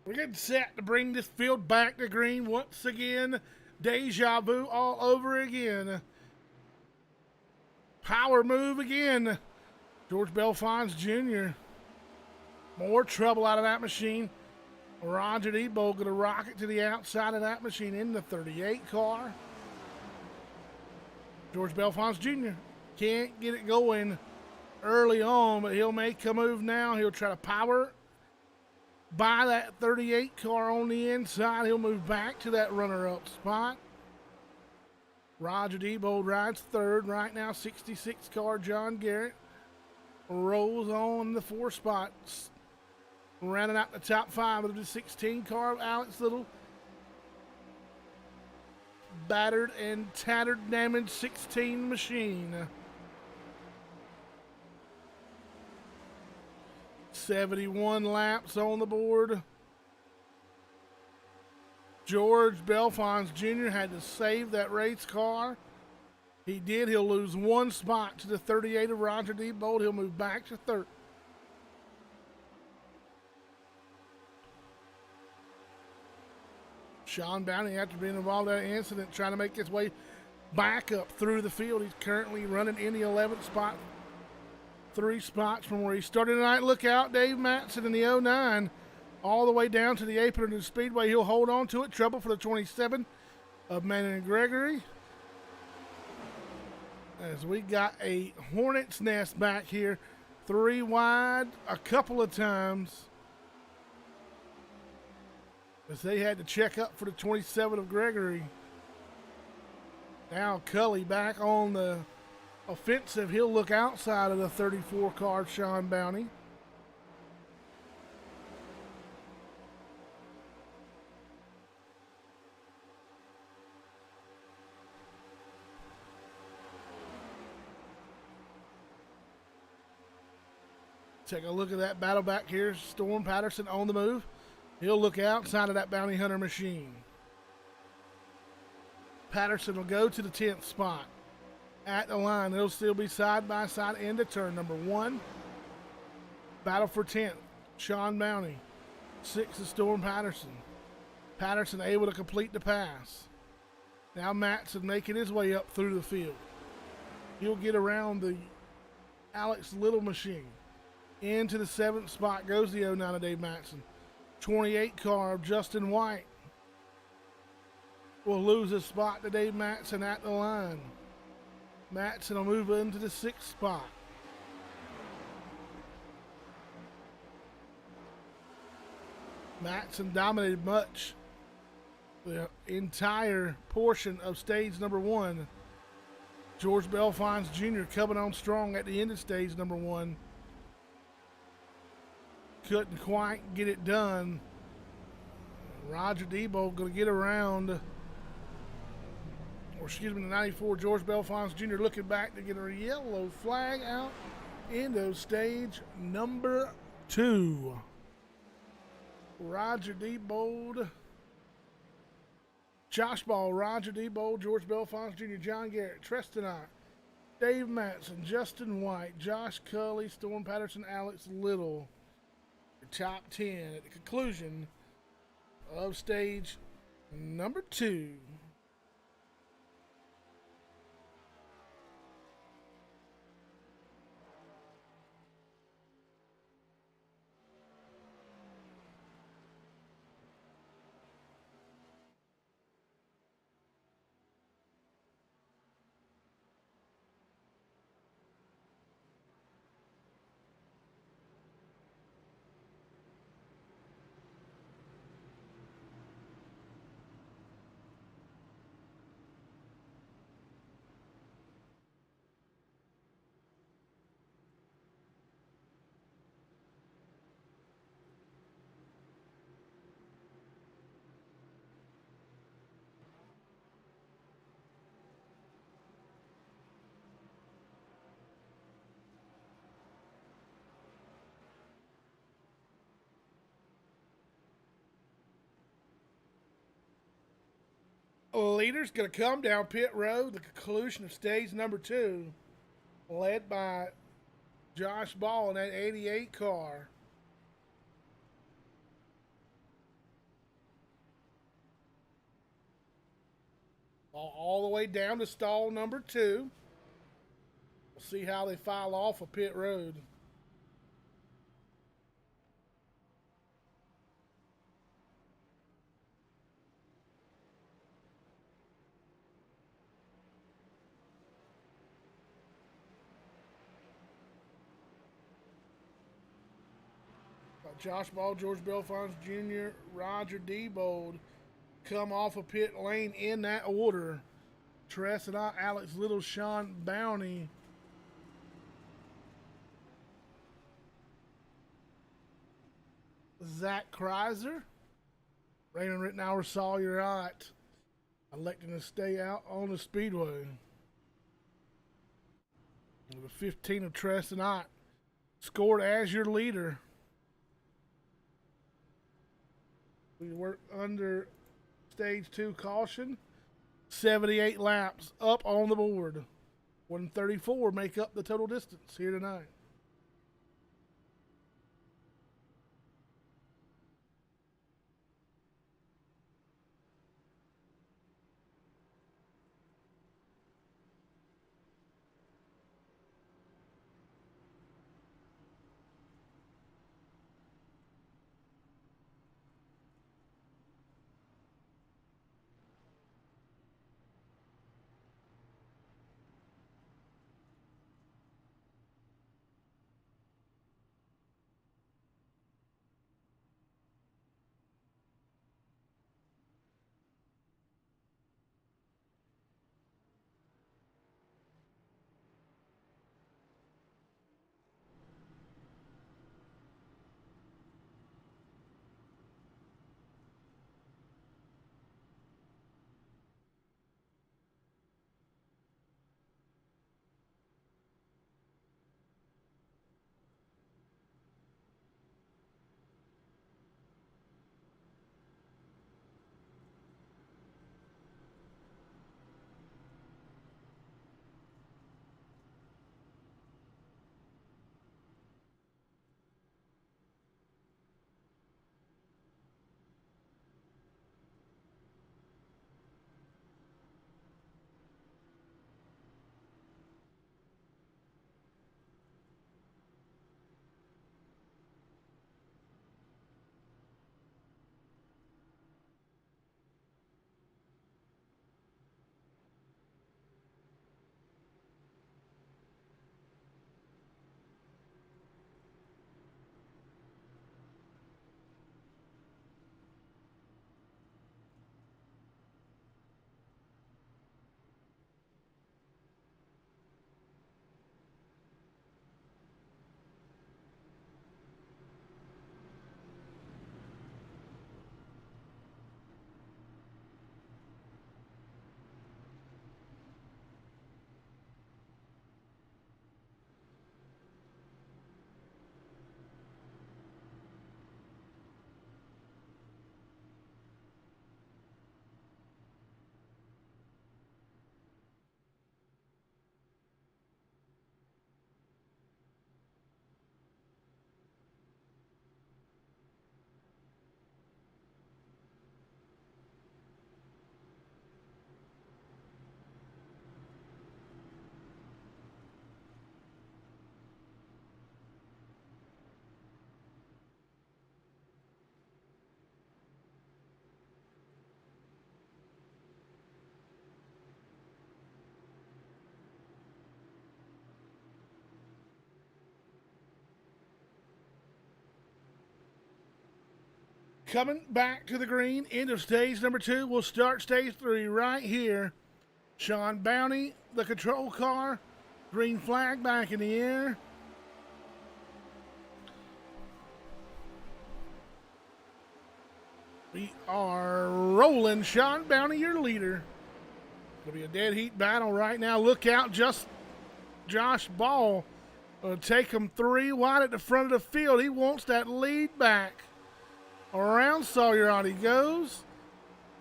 A: We're getting set to bring this field back to green once again. Deja vu all over again. Power move again. George Belfons Jr. More trouble out of that machine. Roger Debo going to rock it to the outside of that machine in the 38 car. George Belfons Jr. can't get it going early on, but he'll make a move now. He'll try to power by that 38 car on the inside. He'll move back to that runner-up spot. Roger Debo rides third. Right now, 66 car John Garrett rolls on the 4 spots. Rounding out the top 5 of the 16 car, Alex Little. Battered and tattered, damaged 16 machine. 71 laps on the board. George Belfons Jr. had to save that race car. He did. He'll lose 1 spot to the 38 of Roger Debo. He'll move back to third. Sean Bounty, after being involved in that incident, trying to make his way back up through the field. He's currently running in the 11th spot. 3 spots from where he started tonight. Look out, Dave Matson in the 09. All the way down to the apron of the Speedway. He'll hold on to it. Trouble for the 27 of Manning and Gregory. As we got a hornet's nest back here. 3 wide a couple of times. As they had to check up for the 27 of Gregory. Now Cully back on the offensive. He'll look outside of the 34 car Sean Bounty. Take a look at that battle back here. Storm Patterson on the move. He'll look outside of that Bounty Hunter machine. Patterson will go to the 10th spot. At the line, they'll still be side by side into turn number 1. Battle for 10th. Sean Bounty. 6 is Storm Patterson. Patterson able to complete the pass. Now Matson making his way up through the field. He'll get around the Alex Little machine. Into the 7th spot goes the 09 of Dave Matson. 28 car of Justin White will lose a spot to Dave Matson at the line. Matson will move into the 6th spot. Matson dominated much the entire portion of stage number 1. George Belfons Jr. coming on strong at the end of stage number 1. Couldn't quite get it done. Roger Debo going to get around, or excuse me, the 94 George Belfons Jr. looking back to get a yellow flag out into stage number 2. Roger Debo, Josh Ball, Roger Debo, George Belfons Jr., John Garrett, Trestonite, Dave Matson, Justin White, Josh Cully, Storm Patterson, Alex Little. Top 10 at the conclusion of stage number 2. Leader's going to come down pit road, the conclusion of stage number 2, led by Josh Ball in that 88 car. All the way down to stall number 2. We'll see how they file off of pit road. Josh Ball, George Belfons Jr., Roger Diebold come off of pit lane in that order. Tressedot, Alex Little, Sean Bounty. Zach Kreiser. Raymond Rittenauer, Sawyer Ott electing to stay out on the Speedway. The 15 of Tressedot scored as your leader. We work under stage 2 caution. 78 laps up on the board. 134 make up the total distance here tonight. Coming back to the green, end of stage number 2. We'll start stage 3 right here. Sean Bounty, the control car. Green flag back in the air. We are rolling. Sean Bounty, your leader. It'll be a dead heat battle right now. Look out, just Josh Ball will take him 3 wide at the front of the field. He wants that lead back. Around Sawyer on he goes.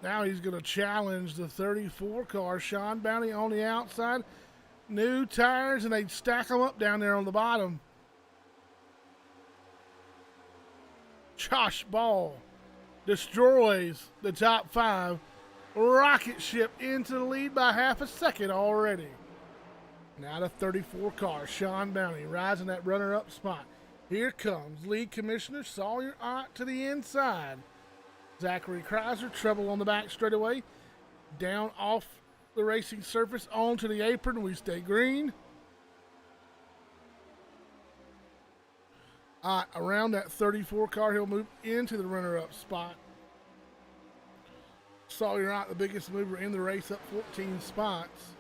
A: Now he's going to challenge the 34 car. Sean Bounty on the outside. New tires, and they stack them up down there on the bottom. Josh Ball destroys the top 5 rocket ship into the lead by half a second already. Now the 34 car, Sean Bounty, rising that runner-up spot. Here comes lead commissioner Sawyer Ott to the inside. Zachary Kreiser, trouble on the back straightaway. Down off the racing surface, onto the apron. We stay green. Around that 34 car, he'll move into the runner-up spot. Sawyer Ott, the biggest mover in the race, up 14 spots.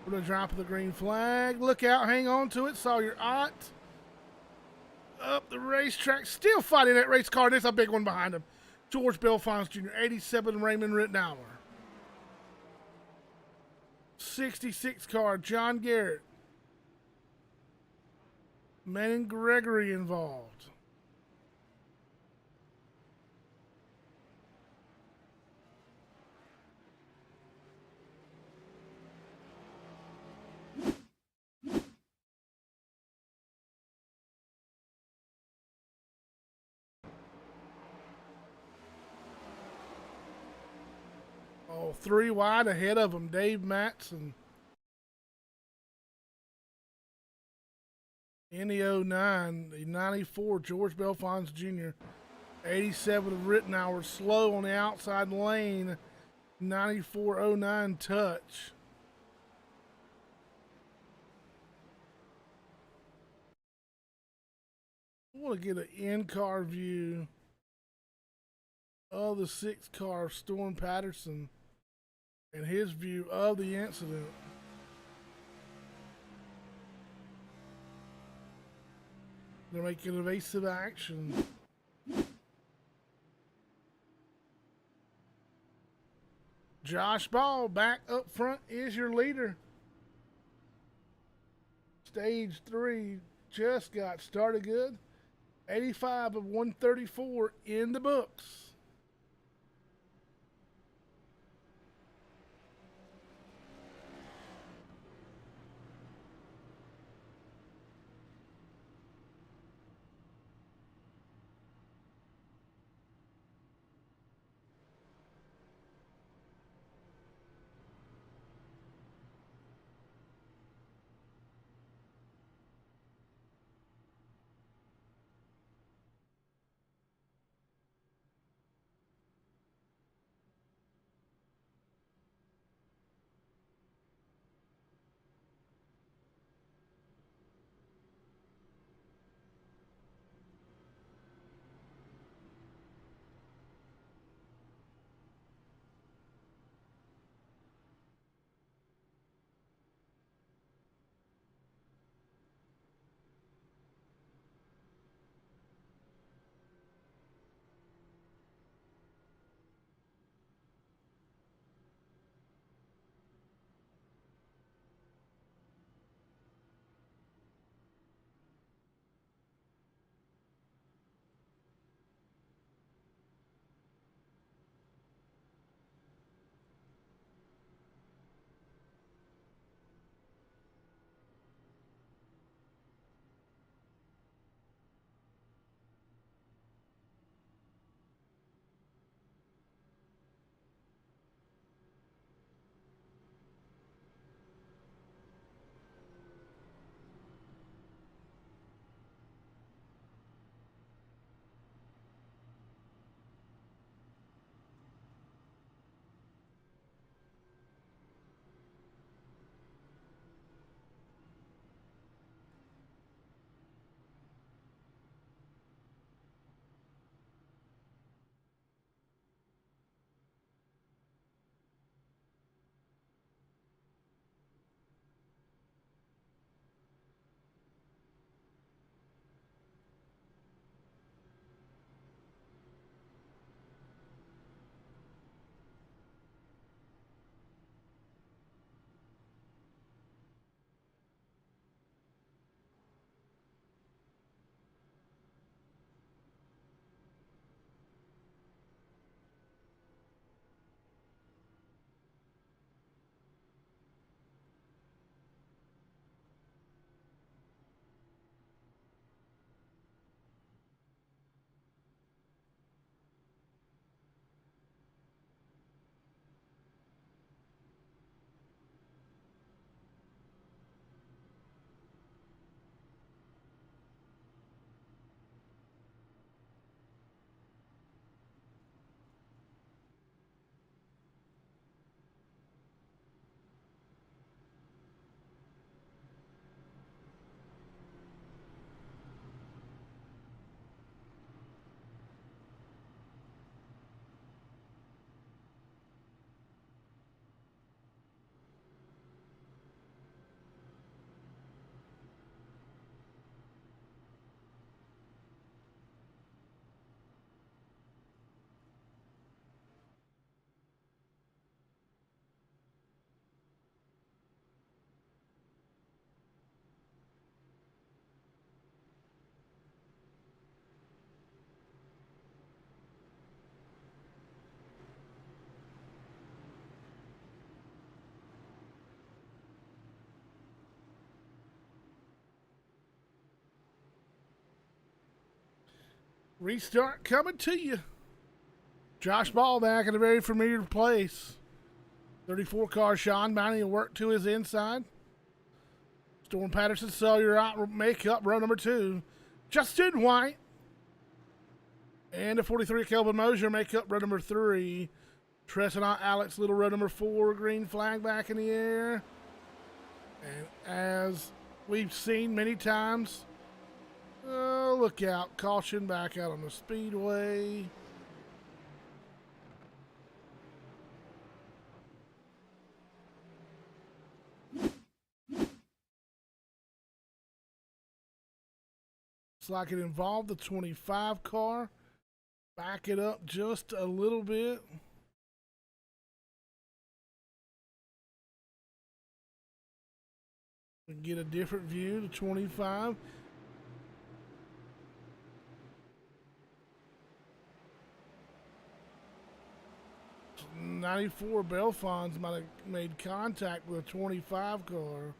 A: We're going to drop the green flag. Look out, hang on to it. Sawyer Ott up the racetrack, still fighting that race car. There's a big one behind him. George Belfons Jr., 87, Raymond Rittenauer. 66 car, John Garrett. Manning Gregory involved. Oh, 3 wide ahead of him, Dave Matson. In the 09, the 94, George Belfons Jr., 87 of Rittenauer, slow on the outside lane, 94-09 touch. I want to get an in-car view of the 6 car, Storm Patterson, and his view of the incident. They're making evasive action. Josh Ball back up front is your leader. Stage 3 just got started good. 85 of 134 in the books. Restart coming to you. Josh Ball back in a very familiar place. 34 car Sean Mounting will work to his inside. Storm Patterson, Sawyer out, make up row number 2. Justin White. And a 43 Kelvin Mosier make up row number 3. Tressenant Alex Little row number 4. Green flag back in the air. And as we've seen many times, look out. Caution back out on the Speedway. Looks like it involved the 25 car. Back it up just a little bit. We can get a different view, the 25. '94 Belfonds might have made contact with a 25 car.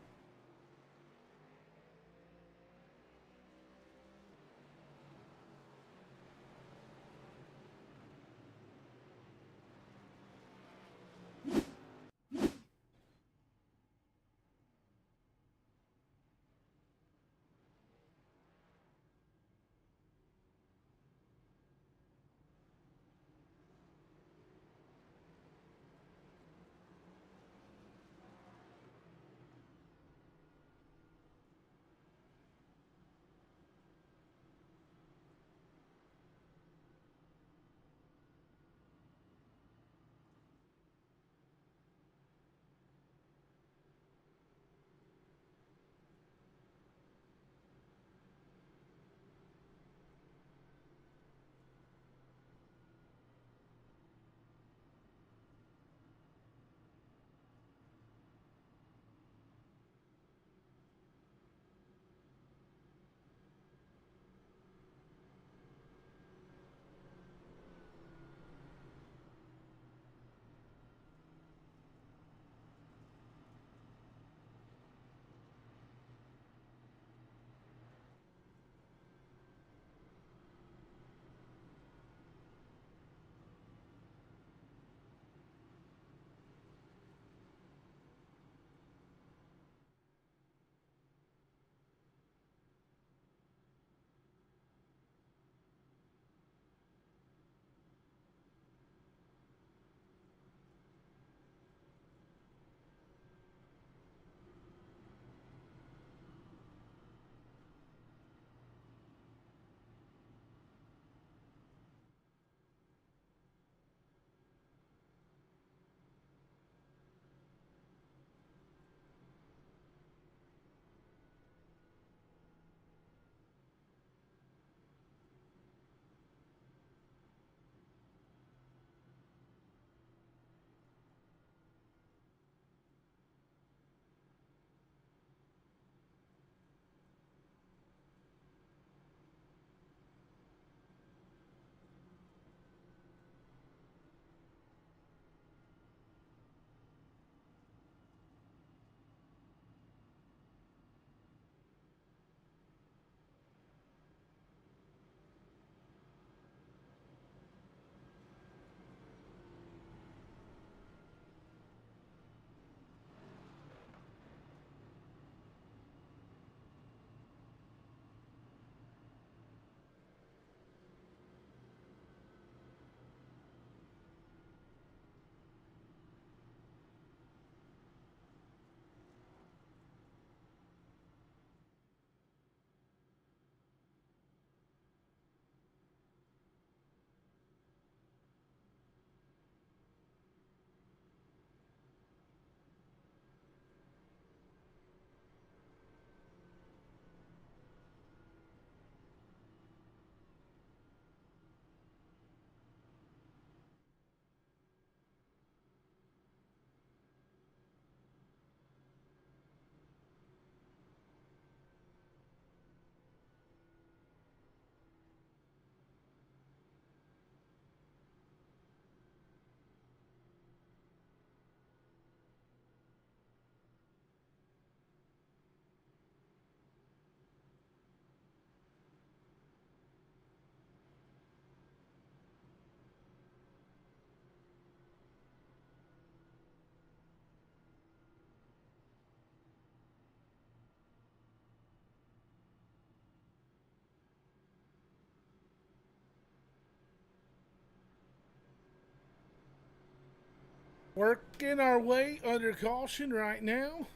A: Working our way under caution right now.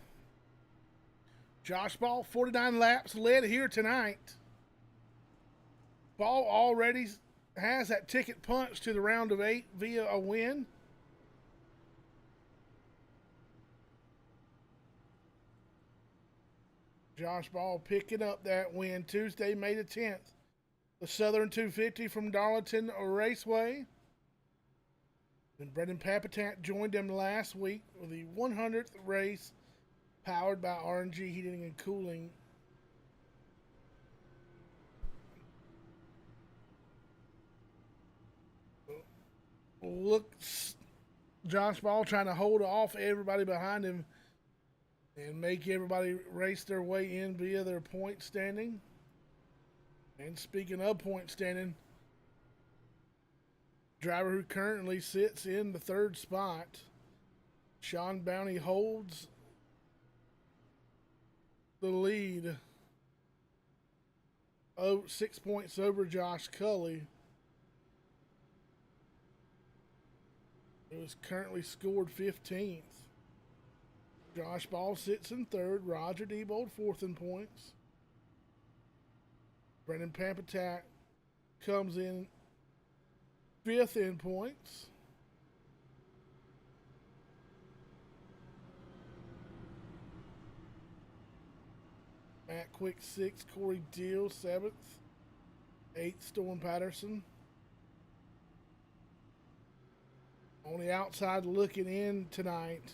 A: Josh Ball, 49 laps led here tonight. Ball already has that ticket punch to the round of 8 via a win. Josh Ball picking up that win Tuesday, May the 10th. The Southern 250 from Darlington Raceway. And Brendan Papatat joined them last week with the 100th race powered by RNG Heating and Cooling. Looks Josh Ball trying to hold off everybody behind him and make everybody race their way in via their point standing. And speaking of point standing, driver who currently sits in the 3rd spot, Sean Bounty, holds the lead 6 points over Josh Cully, who is currently scored 15th. Josh Ball sits in 3rd. Roger Diebold 4th in points. Brendan Papatat comes in 5th in points. Matt Quick 6th. Corey Deal 7th. 8th Storm Patterson. On the outside looking in tonight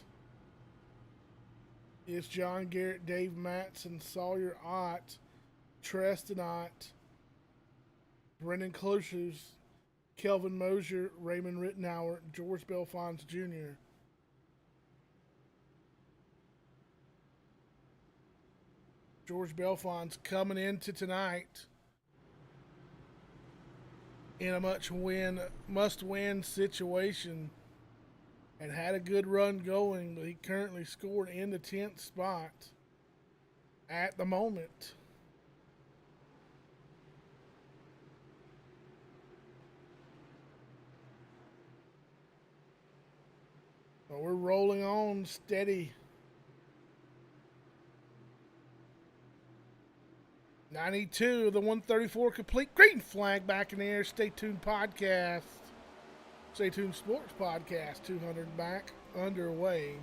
A: is John Garrett, Dave Matson, Sawyer Ott, Treston Ott, Brendan Closhes, Kelvin Mosier, Raymond Rittenauer, George Belfons Jr. George Belfons coming into tonight in a must-win situation and had a good run going, but he currently scored in the 10th spot at the moment. So we're rolling on steady. 92 of the 134 complete. Green flag back in the air. Stay tuned podcast. Stay tuned sports podcast 200 back underway.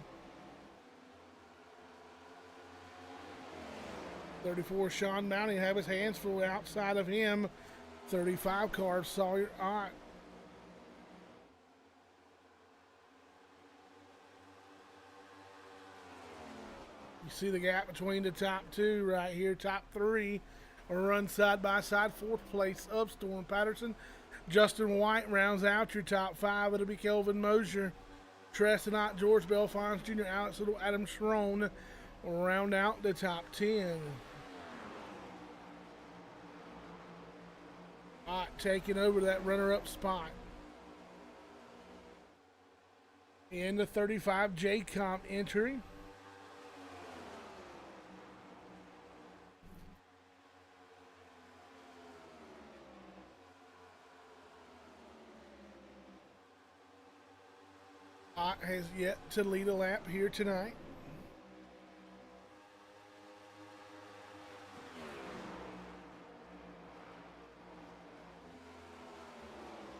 A: 34 Sean Mounty have his hands full outside of him. 35 car Sawyer Ott. You see the gap between the top 2 right here. Top 3 are run side by side. 4th place of Storm Patterson. Justin White rounds out your top 5. It'll be Kelvin Mosier, Treston Ott, George Belfons Jr., Alex Little, Adam Schroen will round out the top 10. Ott taking over that runner-up spot. In the 35 J-Comp entry. Ott has yet to lead a lap here tonight.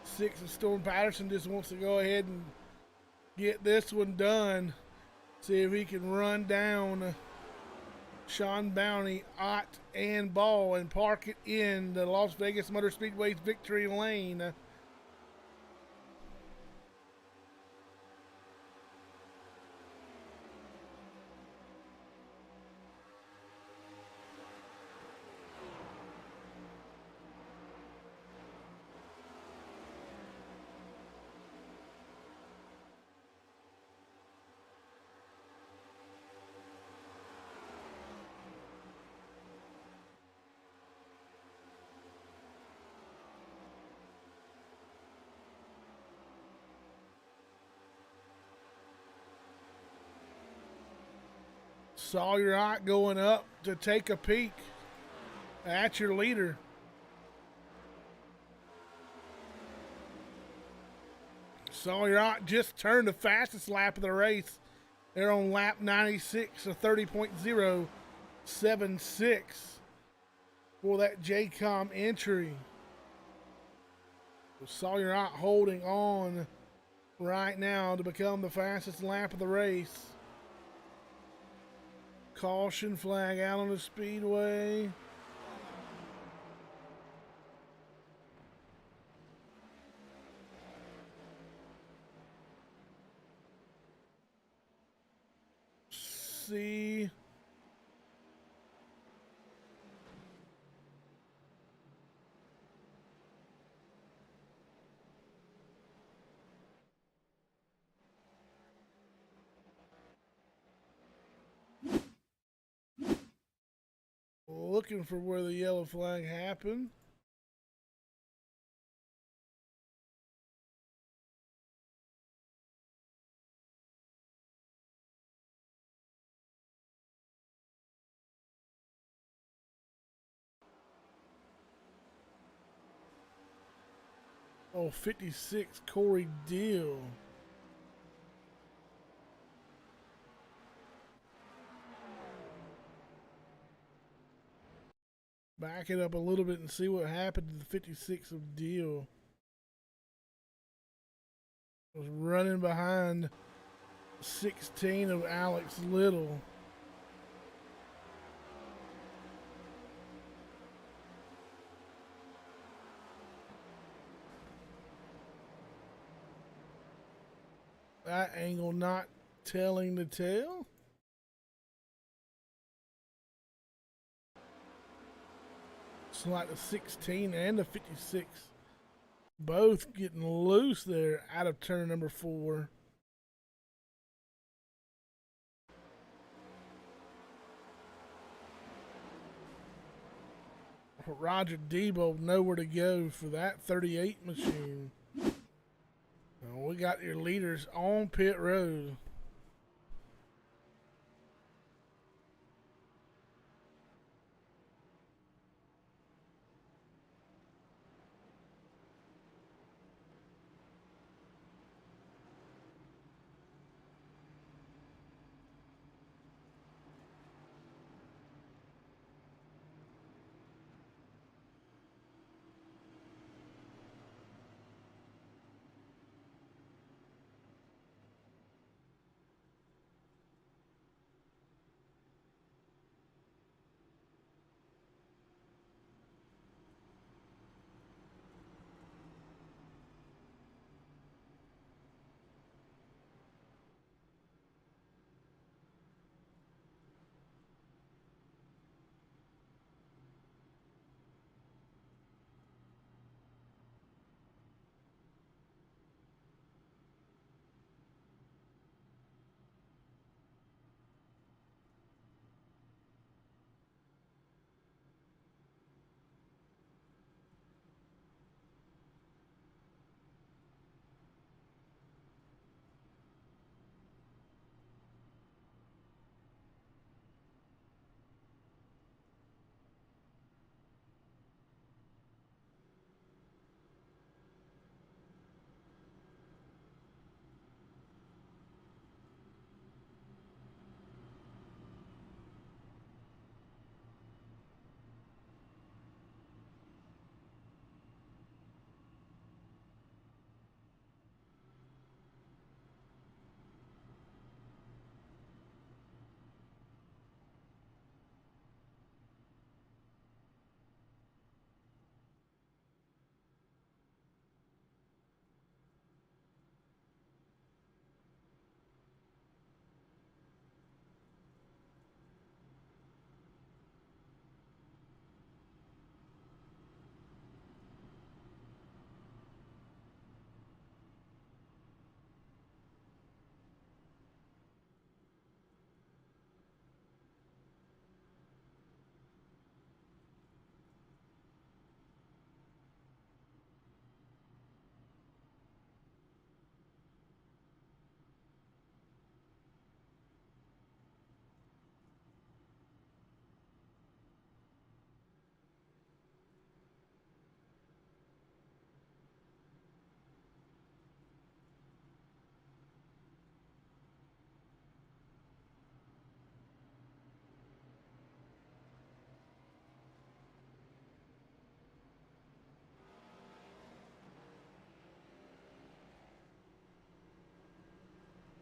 A: Six of Storm Patterson just wants to go ahead and get this one done. See if he can run down Sean Bounty, Ott, and Ball and park it in the Las Vegas Motor Speedway's victory lane. Sawyer Ott going up to take a peek at your leader. Sawyer Ott just turned the fastest lap of the race. They're on lap 96, a 30.076 for that JCOM entry. Sawyer Ott holding on right now to become the fastest lap of the race. Caution flag out on the speedway. See. Looking for where the yellow flag happened. Oh, 56, Corey Deal. Back it up a little bit and see what happened to the 56 of Deal. Was running behind 16 of Alex Little. That angle not telling the tale. It's like the 16 and the 56 both getting loose there out of turn number 4. Roger Debo nowhere to go for that 38 machine. We got your leaders on pit road.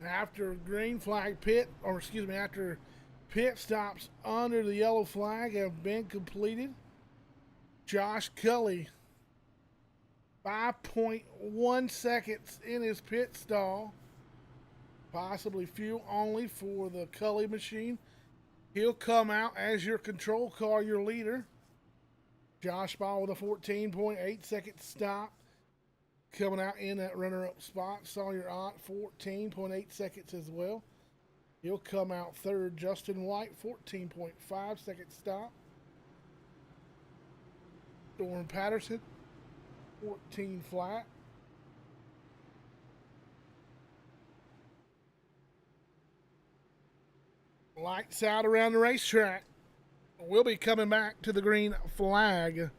A: After green flag pit, or excuse me, after pit stops under the yellow flag have been completed, Josh Cully, 5.1 seconds in his pit stall, possibly fuel only for the Cully machine. He'll come out as your control car, your leader. Josh Ball with a 14.8 second stop. Coming out in that runner-up spot, Sawyer Ott, 14.8 seconds as well. He'll come out third. Justin White, 14.5 second stop. Storm Patterson, 14 flat. Lights out around the racetrack. We'll be coming back to the green flag.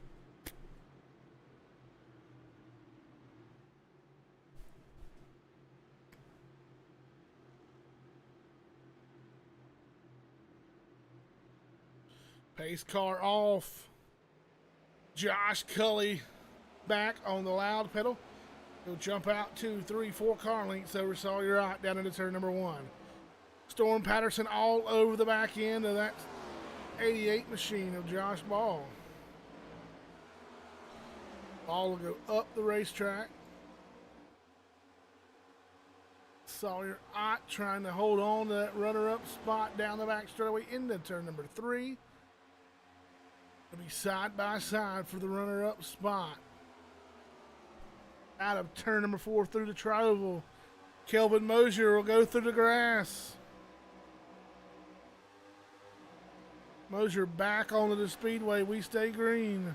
A: Pace car off. Josh Cully back on the loud pedal. He'll jump out 2, 3, 4 car lengths over Sawyer Ott down into turn number 1. Storm Patterson all over the back end of that 88 machine of Josh Ball. Ball will go up the racetrack. Sawyer Ott trying to hold on to that runner-up spot down the back straightaway into turn number 3. It'll be side by side for the runner-up spot. Out of turn number 4 through the trioval, Kelvin Mosier will go through the grass. Mosier back onto the speedway. We stay green.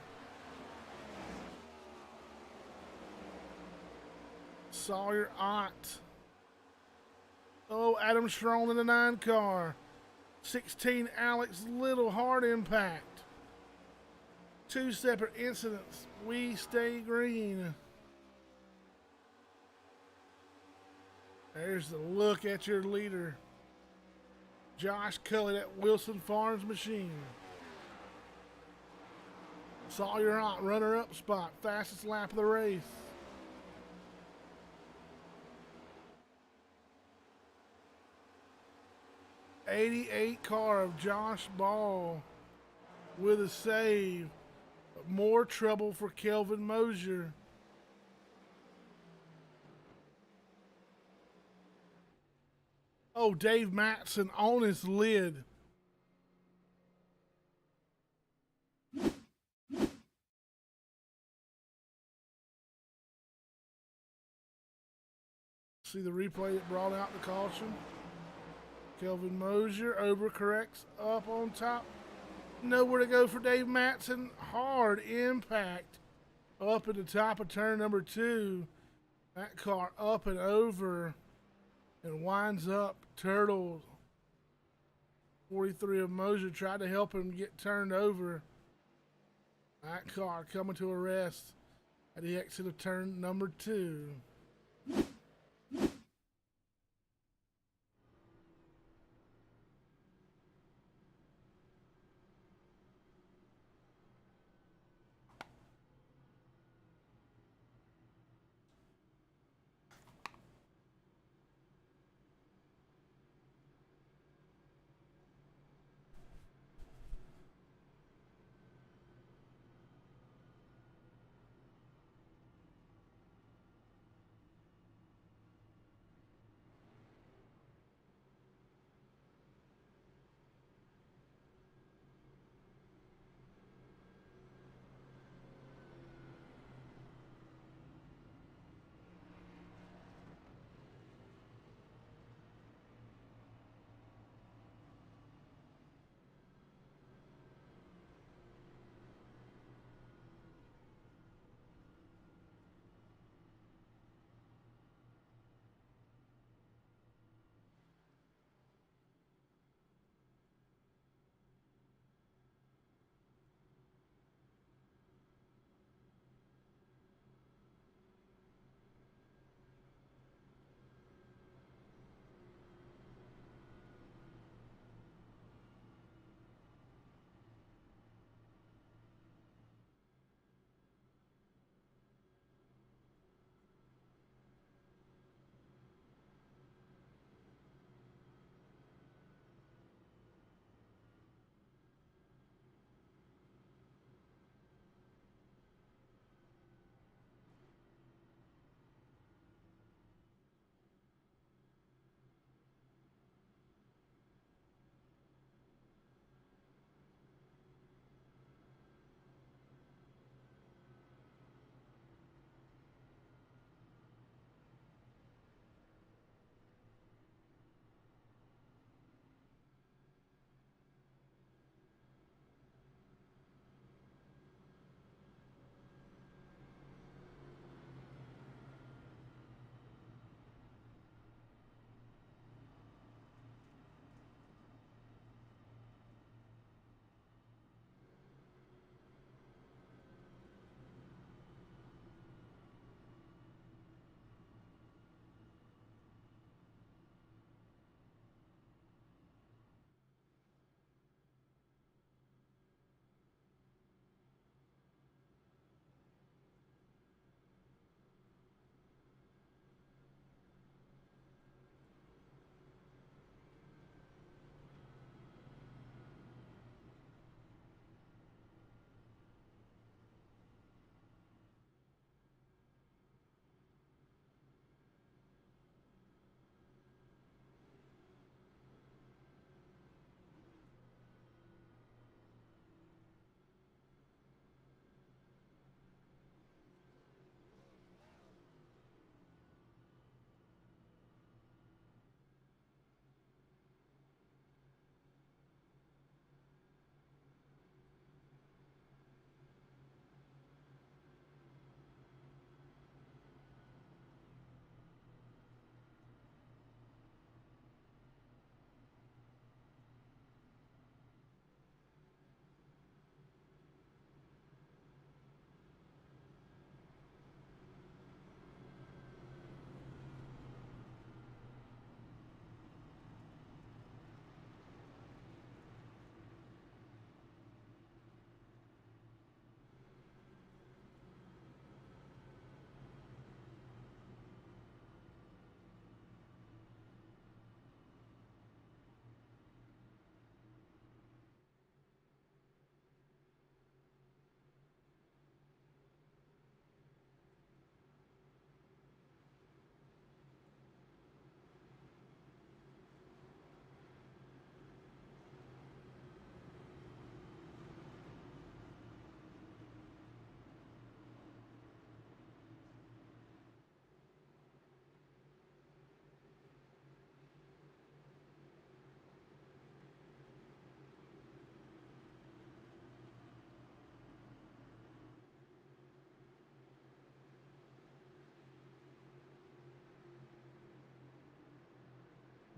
A: Sawyer Ott. Oh, Adam Strong in the 9 car. 16, Alex Little, hard impact. 2 separate incidents. We stay green. There's the look at your leader. Josh Cully, that Wilson Farms machine. Sawyer Ott, runner-up spot. Fastest lap of the race. '88 car of Josh Ball with a save. But more trouble for Kelvin Mosier. Oh, Dave Matson on his lid. See the replay that brought out the caution. Kelvin Mosier overcorrects up on top. Nowhere to go for Dave Matson. Hard impact up at the top of turn number 2. That car up and over and winds up. Turtle 43 of Mosier tried to help him get turned over. That car coming to a rest at the exit of turn number 2.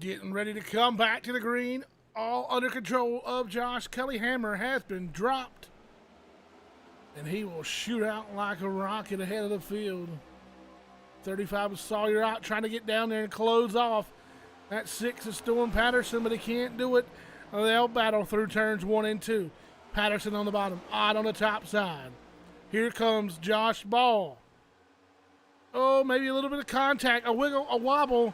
A: Getting ready to come back to the green. All under control of Josh Kelly. Hammer has been dropped. And he will shoot out like a rocket ahead of the field. 35 of Sawyer out, trying to get down there and close off. That 6 is Storm Patterson, but he can't do it. They'll battle through turns 1 and 2. Patterson on the bottom, Odd on the top side. Here comes Josh Ball. Oh, maybe a little bit of contact, a wiggle, a wobble.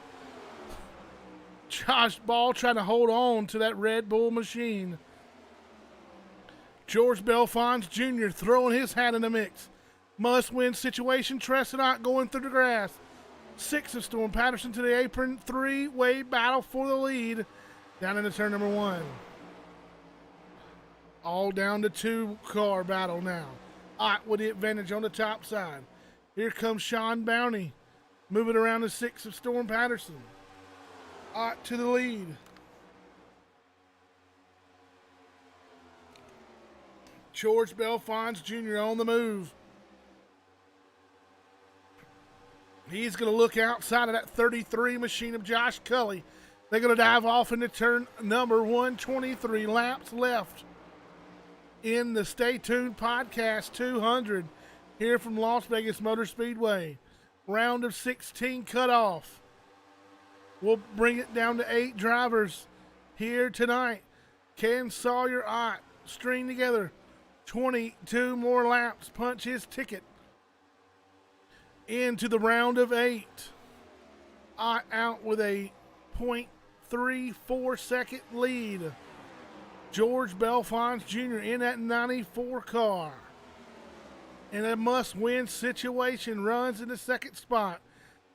A: Josh Ball trying to hold on to that Red Bull machine. George Belfons Jr. throwing his hat in the mix. Must-win situation. Tressenot going through the grass. 6 of Storm Patterson to the apron. Three-way battle for the lead. Down into turn number 1. All down to 2-car battle now. Ott with the advantage on the top side. Here comes Sean Bounty. Moving around the 6 of Storm Patterson. Ott to the lead. George Belfons Jr. on the move. He's going to look outside of that 33 machine of Josh Cully. They're going to dive off into turn number 123. Laps left in the Stay Tuned Podcast 200 here from Las Vegas Motor Speedway. Round of 16 cut off. We'll bring it down to 8 drivers here tonight. Can Sawyer Ott string together 22 more laps, punch his ticket into the round of 8. Ott out with a 0.34 second lead. George Belfons Jr. in that 94 car. In a must-win situation, runs in the second spot.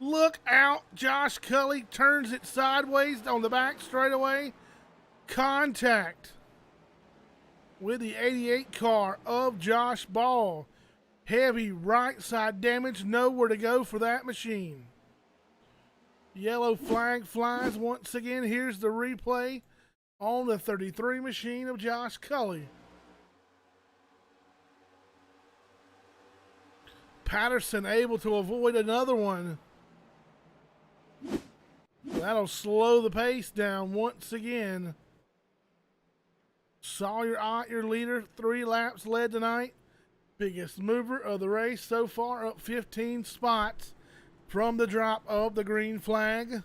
A: Look out, Josh Cully turns it sideways on the back straightaway. Contact with the 88 car of Josh Ball. Heavy right side damage, nowhere to go for that machine. Yellow flag flies once again. Here's the replay on the 33 machine of Josh Cully. Patterson able to avoid another one. That'll slow the pace down once again. Sawyer Ott, your leader, 3 laps led tonight. Biggest mover of the race so far, up 15 spots from the drop of the green flag.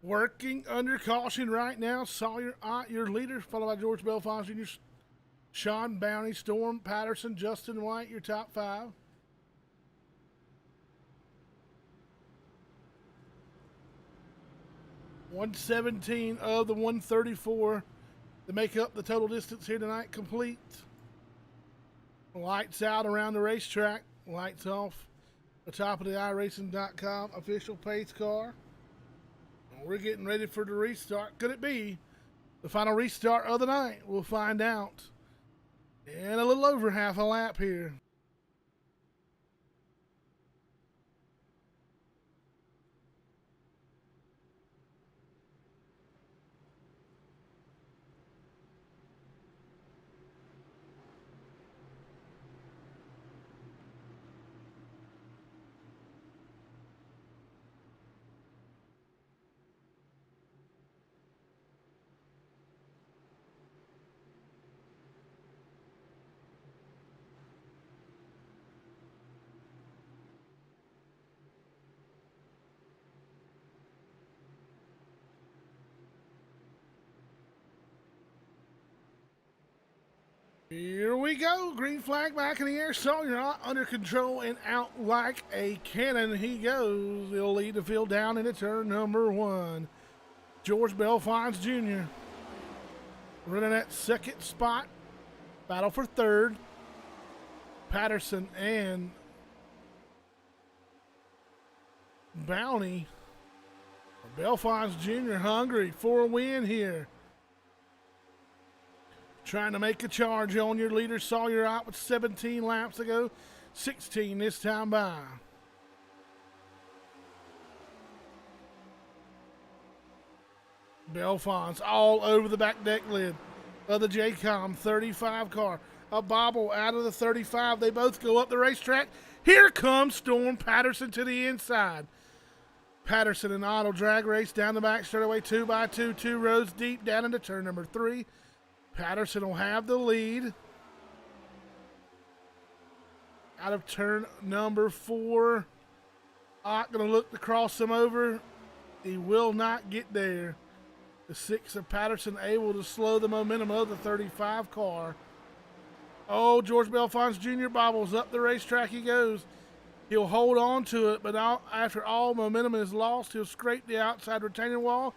A: Working under caution right now. Sawyer Ott, your leader, followed by George Belfont Jr., Sean Bounty, Storm Patterson, Justin White, your top 5. .117 of the 134 to make up the total distance here tonight complete. Lights out around the racetrack. Lights off the top of the iRacing.com official pace car. We're getting ready for the restart. Could it be the final restart of the night? We'll find out in a little over half a lap here. Here we go. Green flag back in the air. Sawyer Ott under control and out like a cannon. He goes. He'll lead the field down into turn number 1. George Belfont Jr. running at second spot. Battle for third. Patterson and Bounty. Belfont Jr. hungry for a win here. Trying to make a charge on your leader, Sawyer Ott, with 17 laps to go. 16 this time by. Belfont's all over the back deck lid of the JCOM 35 car. A bobble out of the 35. They both go up the racetrack. Here comes Storm Patterson to the inside. Patterson and Ott will drag race down the back straightaway 2 by 2, 2 rows deep down into turn number 3. Patterson will have the lead. Out of turn number 4. Ott going to look to cross him over. He will not get there. The 6 of Patterson able to slow the momentum of the 35 car. Oh, George Belfont Jr. bobbles up the racetrack he goes. He'll hold on to it, but after all momentum is lost, he'll scrape the outside retaining wall.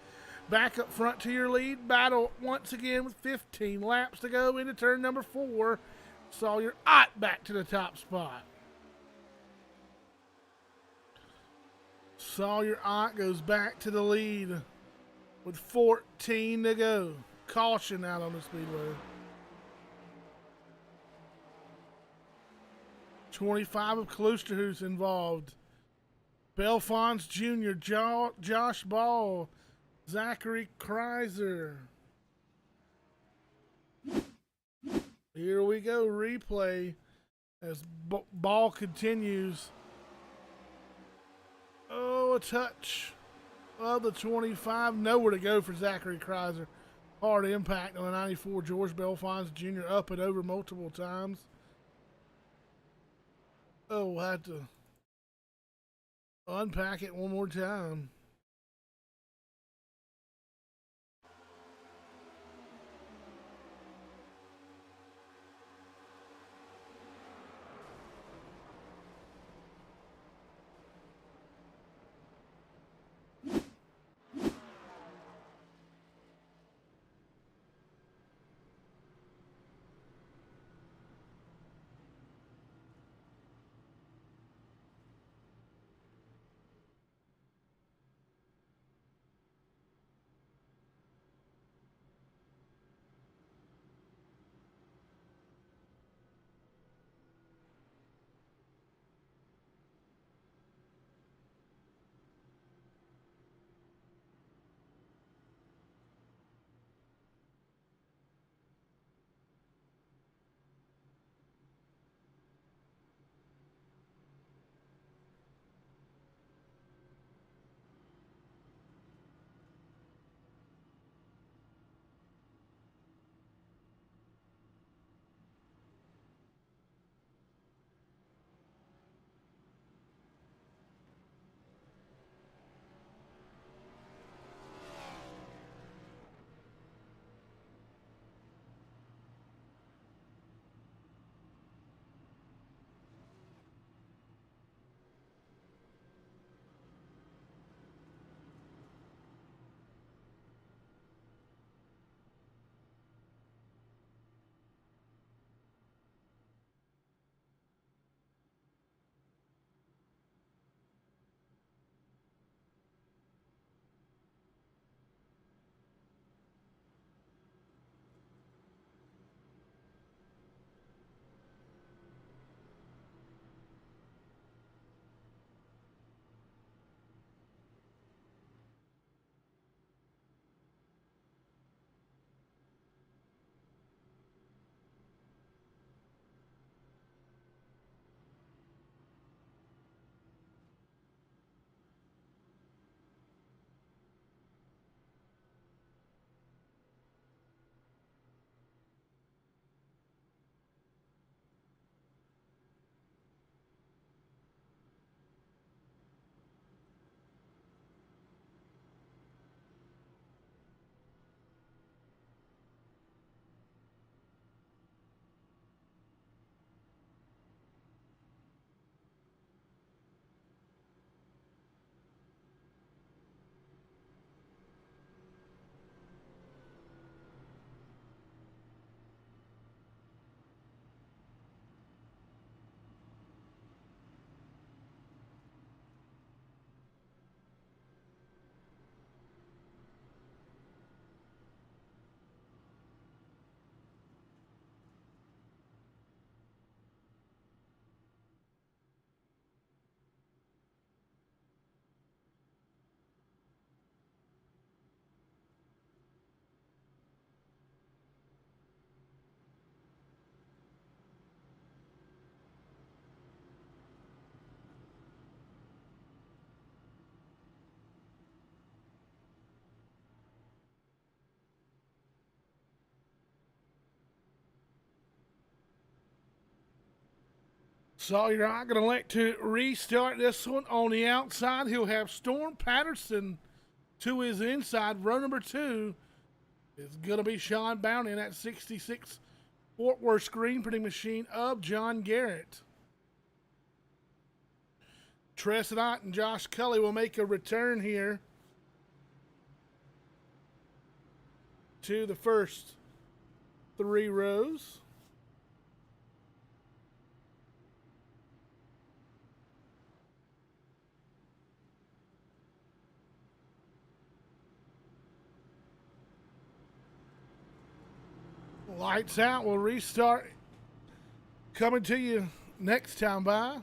A: Back up front to your lead. Battle once again with 15 laps to go into turn number 4. Sawyer Ott back to the top spot. Sawyer Ott goes back to the lead with 14 to go. Caution out on the Speedway. 25 of Klosterhuis involved. Belfont Jr., Josh Ball, Zachary Kreiser. Here we go, replay as Ball continues. Oh, a touch of the 25. Nowhere to go for Zachary Kreiser. Hard impact on the 94 George Belfont Jr. up and over multiple times. Oh, we'll have to unpack it one more time. Sawyer not going to elect to restart this one on the outside. He'll have Storm Patterson to his inside. Row number 2 is going to be Sean Bounty in that 66 Fort Worth screen printing machine of John Garrett. Tresnott and Josh Cully will make a return here to the first 3 rows. Lights out. We'll restart. Coming to you next time by.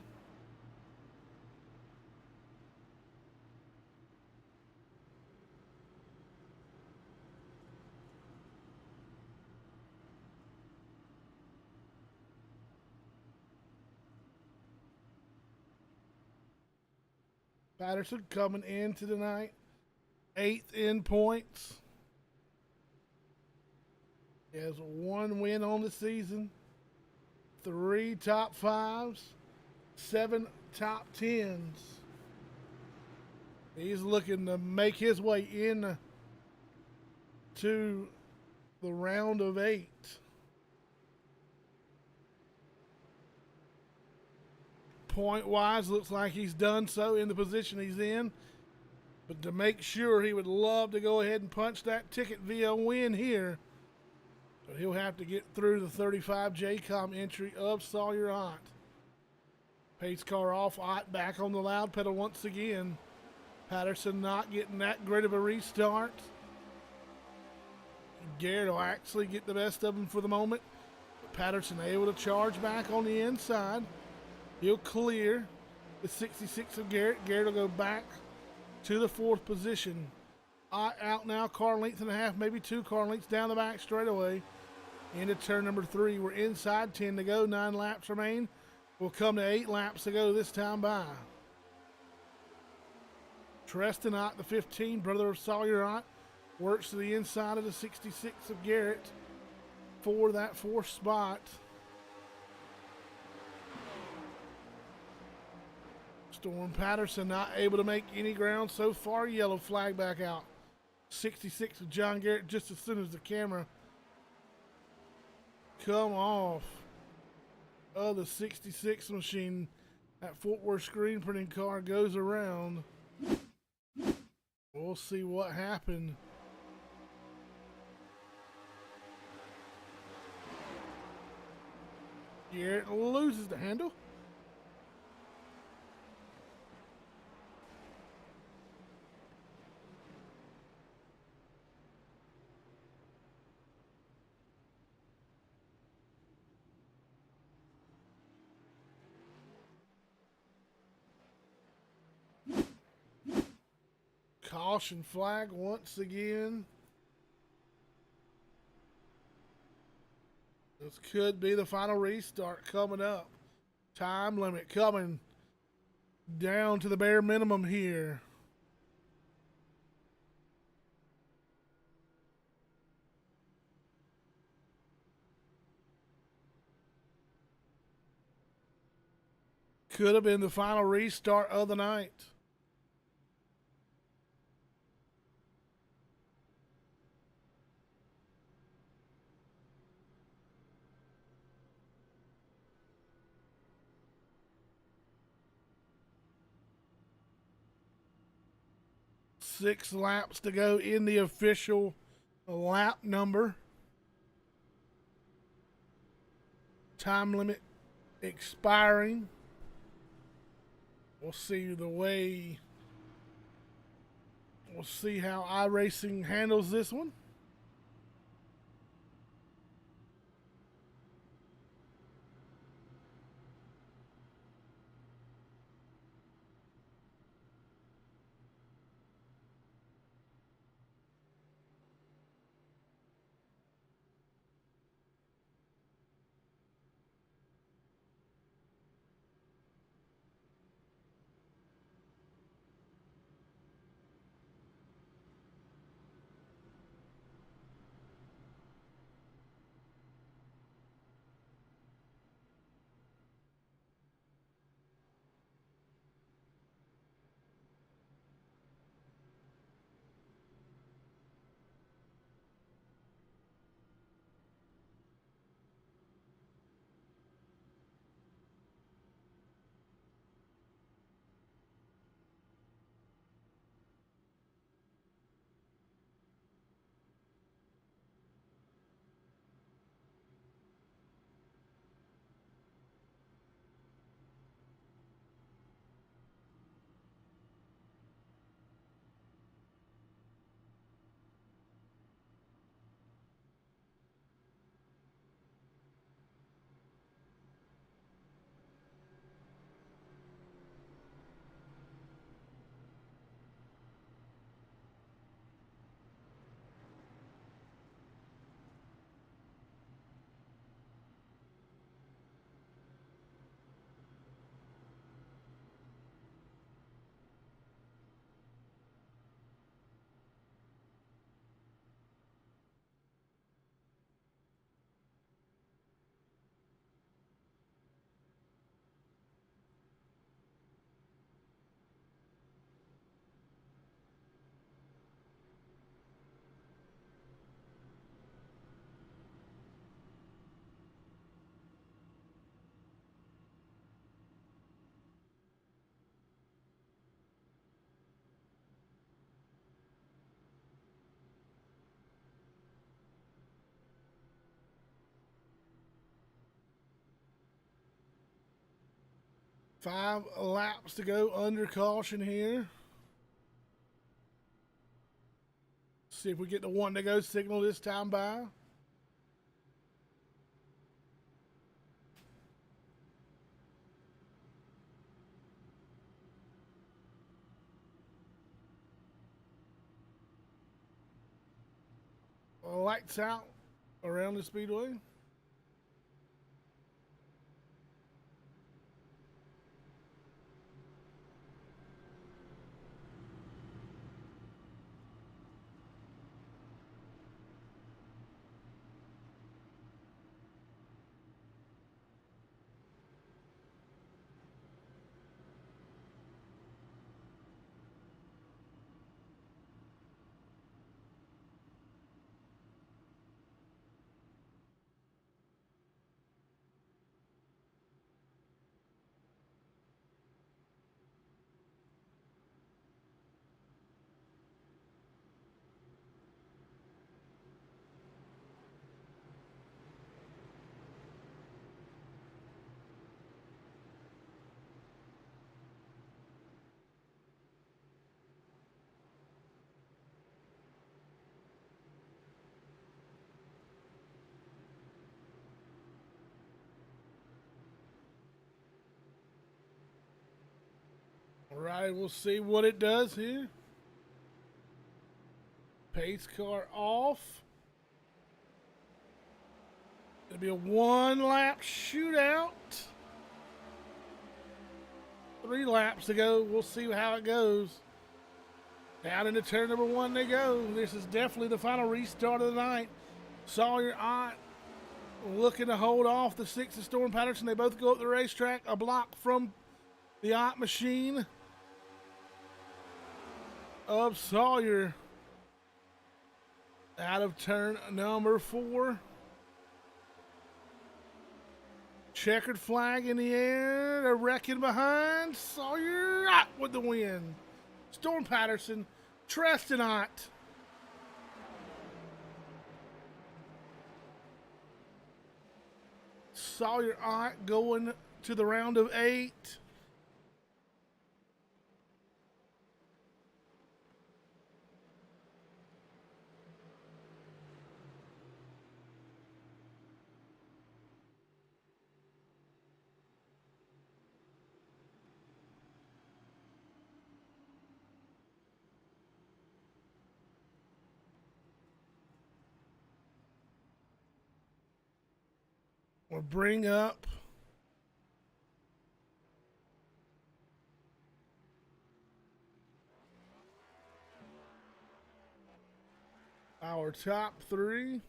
A: Patterson coming into the night. 8th in points. He has 1 win on the season. 3 top 5s. 7 top 10s. He's looking to make his way in to the round of 8. Point wise, looks like he's done so in the position he's in. But to make sure, he would love to go ahead and punch that ticket via win here. But he'll have to get through the 35 JCOM entry of Sawyer Ott. Pace car off, Ott back on the loud pedal once again. Patterson not getting that great of a restart. Garrett will actually get the best of him for the moment. But Patterson able to charge back on the inside. He'll clear the 66 of Garrett. Garrett will go back to the 4th position. Out now, car length and a half, maybe 2 car lengths down the back straightaway. Into turn number 3. We're inside 10 to go. 9 laps remain. We'll come to 8 laps to go this time by. Treston Ott, the 15, brother of Sawyer Ott, works to the inside of the 66 of Garrett for that 4th spot. Storm Patterson not able to make any ground so far. Yellow flag back out. 66 of John Garrett just as soon as the camera come off of the 66 machine. That Fort Worth screen printing car goes around. We'll see what happened. Garrett loses the handle. Caution flag once again. This could be the final restart coming up. Time limit coming down to the bare minimum here. Could have been the final restart of the night. Six laps to go in the official lap number. Time limit expiring. We'll see how iRacing handles this one. 5 laps to go under caution here. See if we get the 1 to go signal this time by. Lights out around the Speedway. All right, we'll see what it does here. Pace car off. It'll be a 1-lap shootout. 3 laps to go. We'll see how it goes. Down into turn number 1 they go. This is definitely the final restart of the night. Sawyer Ott looking to hold off the 6 of Storm Patterson. They both go up the racetrack. A block from the Ott machine of Sawyer out of turn number 4. Checkered flag in the air. They're wrecking behind. Sawyer Ott with the win. Storm Patterson, Treston Ott. Sawyer Ott going to the round of 8. We'll bring up our top 3.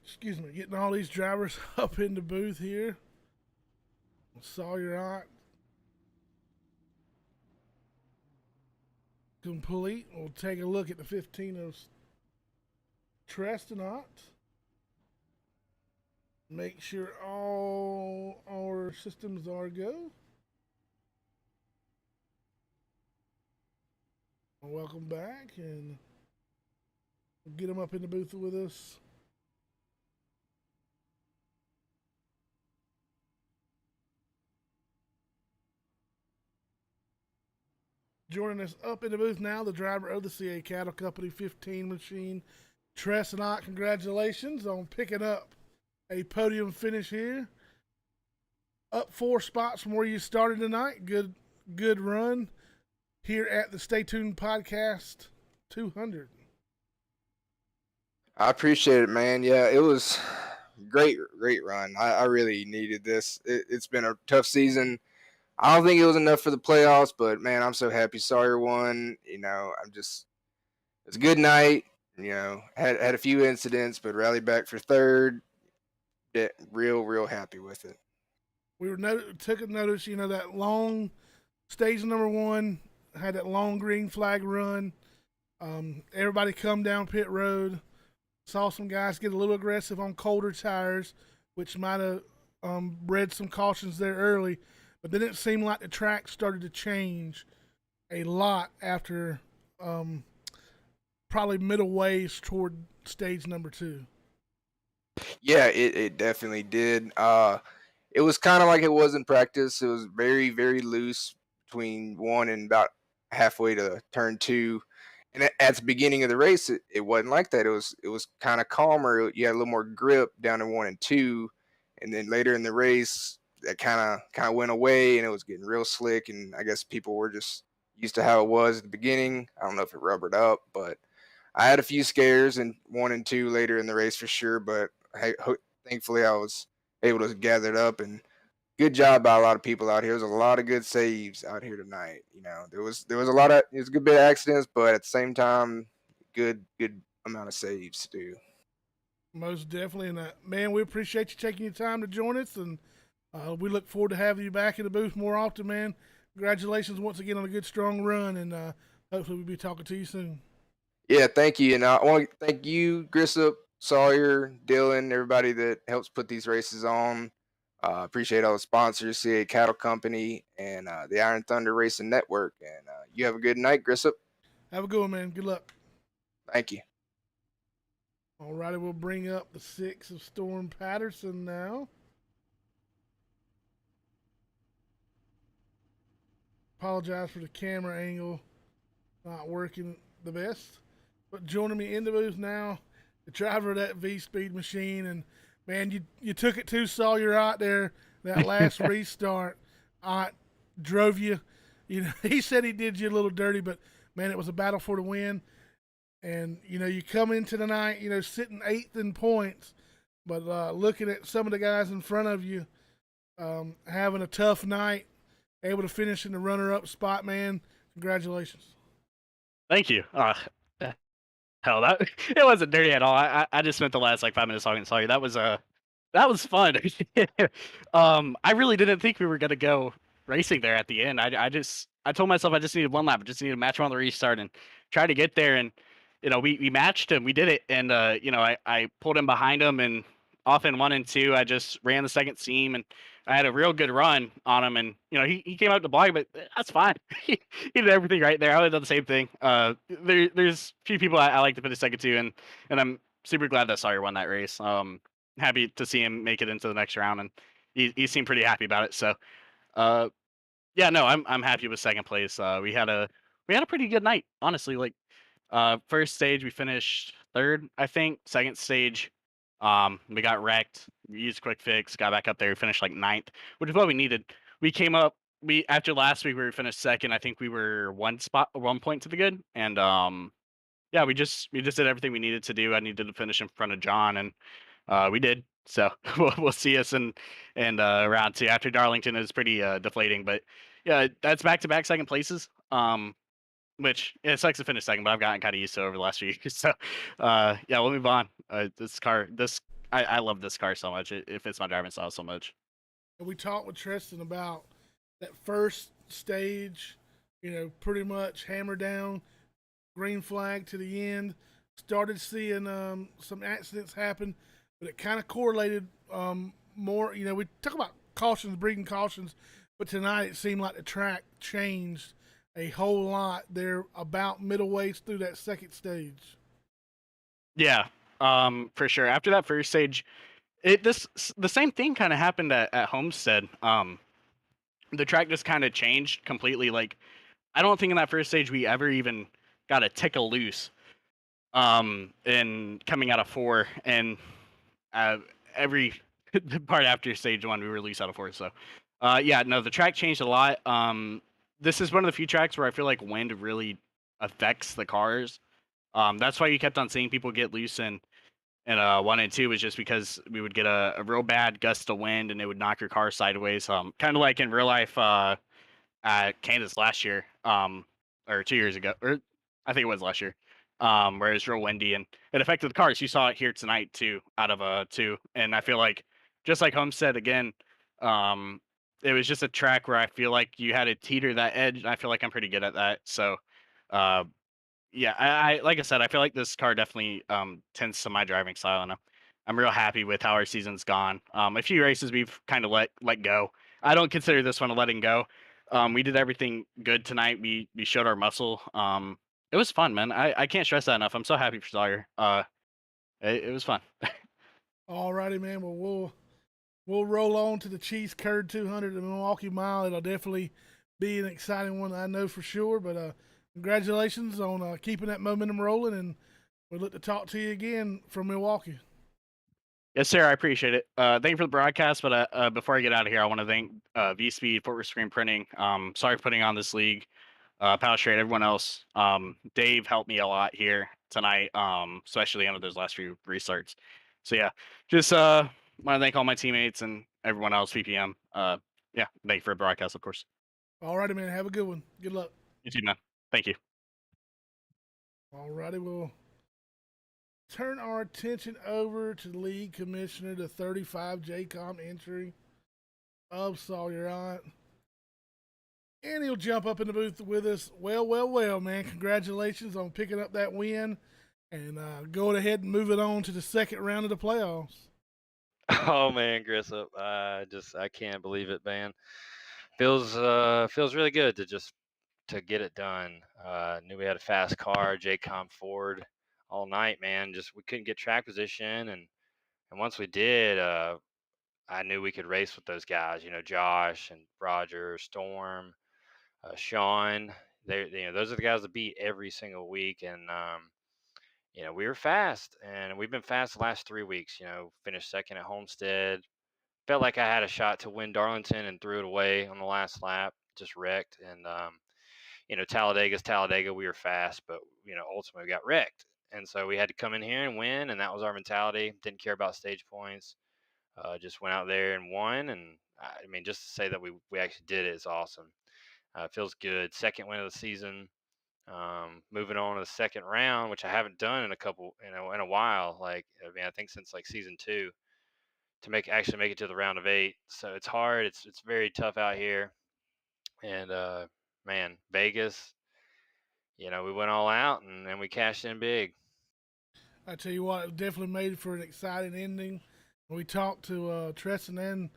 A: Excuse me, getting all these drivers up in the booth here. Sawyer Ott complete. We'll take a look at the 15 of Treston Ott. Make sure all our systems are go. Welcome back, and get them up in the booth with us. Joining us up in the booth now, the driver of the CA Cattle Company 15 machine, Treston Ott. Congratulations on picking up a podium finish here. Up 4 spots from where you started tonight. Good run here at the Stay Tuned Podcast 200.
B: I appreciate it, man. Yeah, it was great run. I really needed this. It's been a tough season. I don't think it was enough for the playoffs, but man, I'm so happy Sawyer won. It's a good night. Had a few incidents, but rallied back for third. Yeah, real happy with it.
A: We took a notice, that long stage number one had that long green flag run. Everybody come down pit road. Saw some guys get a little aggressive on colder tires, which might have bred some cautions there early. But then it seemed like the track started to change a lot after probably middle ways toward stage number two.
B: Yeah, it definitely did. It was kind of like it was in practice. It was very loose between one and about halfway to turn two. And at the beginning of the race, it wasn't like that. It was kind of calmer. You had a little more grip down to one and two, and then later in the race, that kind of went away, and it was getting real slick. And I guess people were just used to how it was at the beginning. I don't know if it rubbered up, but I had a few scares in one and two later in the race for sure. But thankfully, I was able to gather it up, and good job by a lot of people out here. There's a lot of good saves out here tonight. There was a lot of it was a good bit of accidents, but at the same time, good amount of saves too.
A: Most definitely. And man, we appreciate you taking your time to join us, and we look forward to having you back in the booth more often, man. Congratulations once again on a good, strong run, and hopefully we'll be talking to you soon.
B: Yeah, thank you, and I want to thank you, Grissom, Sawyer, Dylan, everybody that helps put these races on. Appreciate all the sponsors, CA Cattle Company, and the Iron Thunder Racing Network. And you have a good night, Grissom.
A: Have a good one, man. Good luck.
B: Thank you.
A: All righty, we'll bring up the 6 of Storm Patterson now. Apologize for the camera angle not working the best. But joining me in the booth now, the driver of that V-Speed machine. And, man, you took it too, Sawyer, out there. That last restart drove you. He said he did you a little dirty, but, man, it was a battle for the win. And, you come into the night, sitting 8th in points, but looking at some of the guys in front of you having a tough night, able to finish in the runner-up spot, man. Congratulations.
C: Thank you. Hell, that it wasn't dirty at all. I just spent the last like 5 minutes talking to Sawyer. That was fun. I really didn't think we were gonna go racing there at the end. I told myself I just needed one lap. I just needed to match him on the restart and try to get there. And we matched him. We did it. And I pulled him behind him and off in 1 and 2. I just ran the second seam and I had a real good run on him. And he came out to block, but that's fine. He did everything right there. I would have done the same thing. There's a few people I like to finish second to, and I'm super glad that Sawyer won that race. Happy to see him make it into the next round, and he seemed pretty happy about it. So, yeah, no, I'm happy with second place. We had a pretty good night, honestly. Like, first stage we finished third, I think. Second stage, we got wrecked. We used quick fix, got back up there, finished like 9th, which is what we needed. We came up. After last week we were finished second. I think we were 1 point to the good, and yeah, we just did everything we needed to do. I needed to finish in front of John, and we did. So we'll see us in round 2 after Darlington is pretty deflating, but yeah, that's back-to-back second places. Which it sucks to finish second, but I've gotten kind of used to it over the last few years. So yeah, we'll move on. I love this car so much. It fits my driving style so much.
A: And we talked with Tristan about that first stage, pretty much hammer down, green flag to the end. Started seeing some accidents happen, but it kind of correlated more. We talk about cautions, breeding cautions, but tonight it seemed like the track changed a whole lot there about middle ways through that second stage.
C: Yeah, for sure. After that first stage, the same thing kind of happened at Homestead. The track just kind of changed completely. Like, I don't think in that first stage we ever even got a tickle loose. And coming out of 4, and every part after stage 1 we were loose out of 4. So, yeah, no, the track changed a lot. This is one of the few tracks where I feel like wind really affects the cars. That's why you kept on seeing people get loose in 1 and 2, was just because we would get a real bad gust of wind and it would knock your car sideways. Kind of like in real life, at Kansas last year, or 2 years ago, or I think it was last year, where it was real windy and it affected the cars. You saw it here tonight too, out of two, and I feel like just like Homestead again, um, it was just a track where I feel like you had to teeter that edge, and I feel like I'm pretty good at that. So, uh, yeah, I like I said, I feel like this car definitely tends to my driving style, and I'm real happy with how our season's gone. A few races we've kind of let go. I don't consider this one a letting go. We did everything good tonight. We showed our muscle. It was fun, man. I can't stress that enough. I'm so happy for Sawyer. It was fun.
A: All righty, man. Well, we'll roll on to the Cheese Curd 200 the Milwaukee Mile. It'll definitely be an exciting one, I know for sure. But congratulations on keeping that momentum rolling, and we'll look to talk to you again from Milwaukee.
C: Yes, sir. I appreciate it. Thank you for the broadcast. But before I get out of here, I want to thank V Speed, Fort Worth Screen Printing. Sorry for putting on this league. Power Straight, everyone else. Dave helped me a lot here tonight, especially under those last few restarts. So yeah, just want to thank all my teammates and everyone else. VPM. Yeah, thank you for the broadcast, of course.
A: All righty, man. Have a good one. Good luck.
C: You too, man. Thank you.
A: All righty, we'll turn our attention over to the league commissioner, the 35 JCOM entry of Sawyer Aunt. And he'll jump up in the booth with us. Well, man. Congratulations on picking up that win and going ahead and moving on to the second round of the playoffs.
D: Oh man, Grissom, I can't believe it, man. Feels really good to get it done. Knew we had a fast car, JCom Ford, all night, man. Just we couldn't get track position, and once we did, I knew we could race with those guys. You know, Josh and Roger, Storm, Sean. Those are the guys that beat every single week, and we were fast, and we've been fast the last 3 weeks. Finished second at Homestead. Felt like I had a shot to win Darlington and threw it away on the last lap, just wrecked. And Talladega's Talladega. We were fast, but ultimately we got wrecked. And so we had to come in here and win, and that was our mentality. Didn't care about stage points. Just went out there and won. And I mean, just to say that we actually did it is awesome. Feels good. Second win of the season. Moving on to the second round, which I haven't done in a while. I think since like season 2 to actually make it to the round of 8. So it's hard. It's very tough out here. And man, Vegas, we went all out and we cashed in big.
A: I tell you what, it definitely made for an exciting ending. We talked to Treston and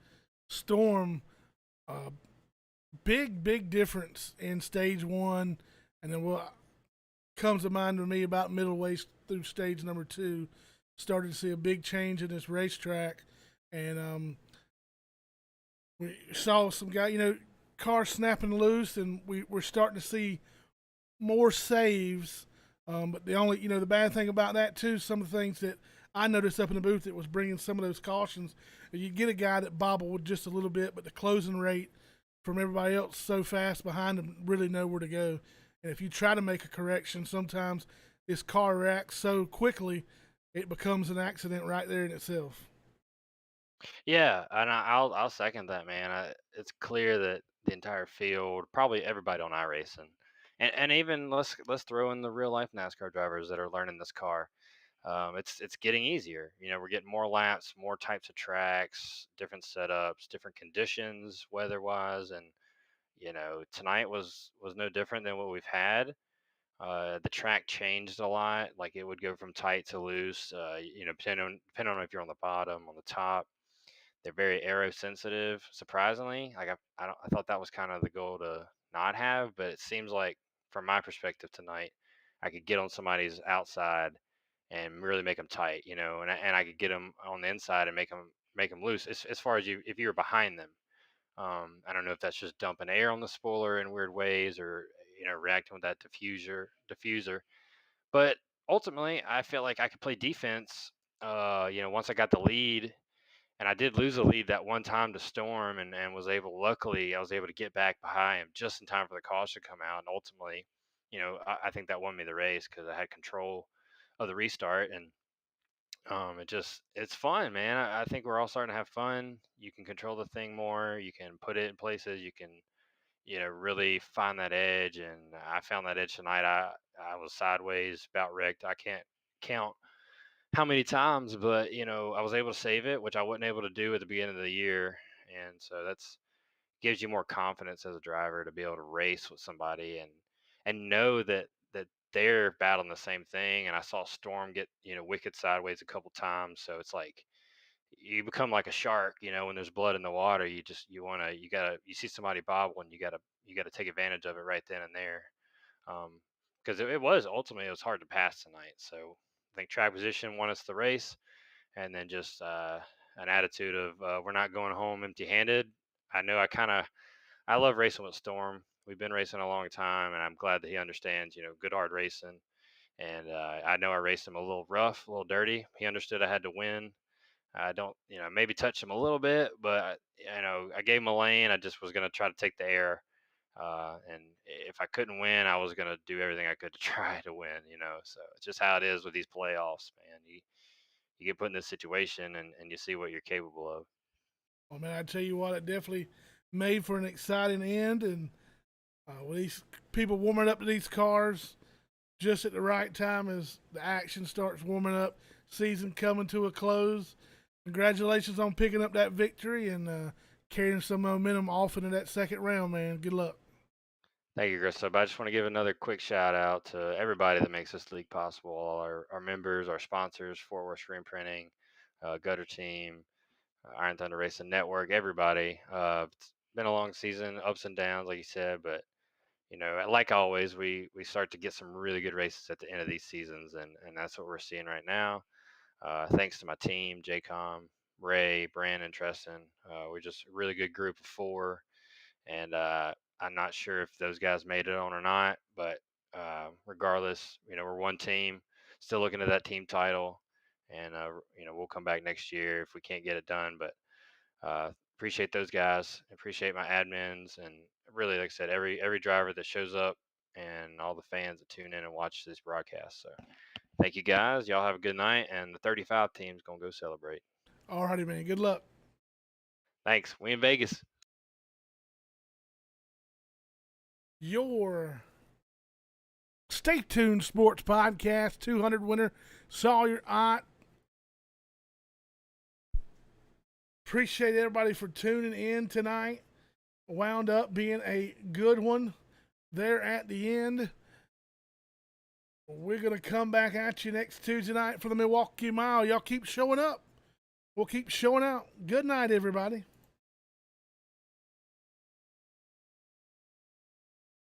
A: Storm. Big difference in stage one, and then what comes to mind to me about middleway through stage number 2. Started to see a big change in this racetrack, and we saw some guy, cars snapping loose, and we're starting to see more saves. But the bad thing about that too, some of the things that I noticed up in the booth that was bringing some of those cautions, you get a guy that bobbled just a little bit, but the closing rate from everybody else so fast behind them, really know where to go. And if you try to make a correction, sometimes this car reacts so quickly, it becomes an accident right there in itself.
D: Yeah, and I'll second that, man. It's clear that the entire field, probably everybody on iRacing, and even let's throw in the real life NASCAR drivers that are learning this car. It's getting easier. We're getting more laps, more types of tracks, different setups, different conditions, weather-wise, and tonight was no different than what we've had. The track changed a lot. Like it would go from tight to loose. Depending on if you're on the bottom, on the top. They're very aero sensitive. Surprisingly, like I thought that was kind of the goal to not have, but it seems like from my perspective tonight, I could get on somebody's outside and really make them tight, and I could get them on the inside and make them loose. As far as if you were behind them, I don't know if that's just dumping air on the spoiler in weird ways or reacting with that diffuser. But ultimately, I felt like I could play defense. Once I got the lead, and I did lose the lead that one time to Storm, and luckily, I was able to get back behind him just in time for the caution to come out. And ultimately, I think that won me the race because I had control of the restart. And it's fun, man. I think we're all starting to have fun. You can control the thing more. You can put it in places. You can really find that edge. And I found that edge tonight. I was sideways, about wrecked. I can't count how many times, but I was able to save it, which I wasn't able to do at the beginning of the year. And so that's gives you more confidence as a driver to be able to race with somebody and know that they're battling the same thing. And I saw Storm get wicked sideways a couple times, so it's like you become like a shark. When there's blood in the water, you see somebody bobble, and you gotta take advantage of it right then and there. Because it was ultimately, it was hard to pass tonight. So I think track position won us the race, and then just an attitude of we're not going home empty-handed. I know I love racing with Storm. We've been racing a long time, and I'm glad that he understands, good hard racing. And I know I raced him a little rough, a little dirty. He understood I had to win. I don't, maybe touch him a little bit, but I gave him a lane. I just was going to try to take the air. And if I couldn't win, I was going to do everything I could to try to win. So it's just how it is with these playoffs, man. You get put in this situation, and you see what you're capable of.
A: Well, man, I tell you what, it definitely made for an exciting end, and with these people warming up to these cars just at the right time as the action starts warming up, season coming to a close. Congratulations on picking up that victory and carrying some momentum off into that second round, man. Good luck.
D: Thank you, Chris. I just want to give another quick shout out to everybody that makes this league possible. All our members, our sponsors, Fort Worth Screen Printing, Gutter Team, Iron Thunder Racing Network, everybody. It's been a long season, ups and downs, like you said, but like always, we start to get some really good races at the end of these seasons, and that's what we're seeing right now. Thanks to my team, JCOM, Ray, Brandon, Treston. We're just a really good group of four, and I'm not sure if those guys made it on or not, but regardless, we're one team, still looking at that team title, and we'll come back next year if we can't get it done. But appreciate those guys, appreciate my admins, and really, like I said, every driver that shows up and all the fans that tune in and watch this broadcast. So thank you guys. Y'all have a good night, and the 35 team's gonna go celebrate.
A: All righty, man. Good luck.
D: Thanks. We in Vegas.
A: Your Stay Tuned Sports Podcast 200 winner, Sawyer Ott. Appreciate everybody for tuning in tonight. Wound up being a good one there at the end. We're going to come back at you next Tuesday night for the Milwaukee Mile. Y'all keep showing up. We'll keep showing out. Good night, everybody.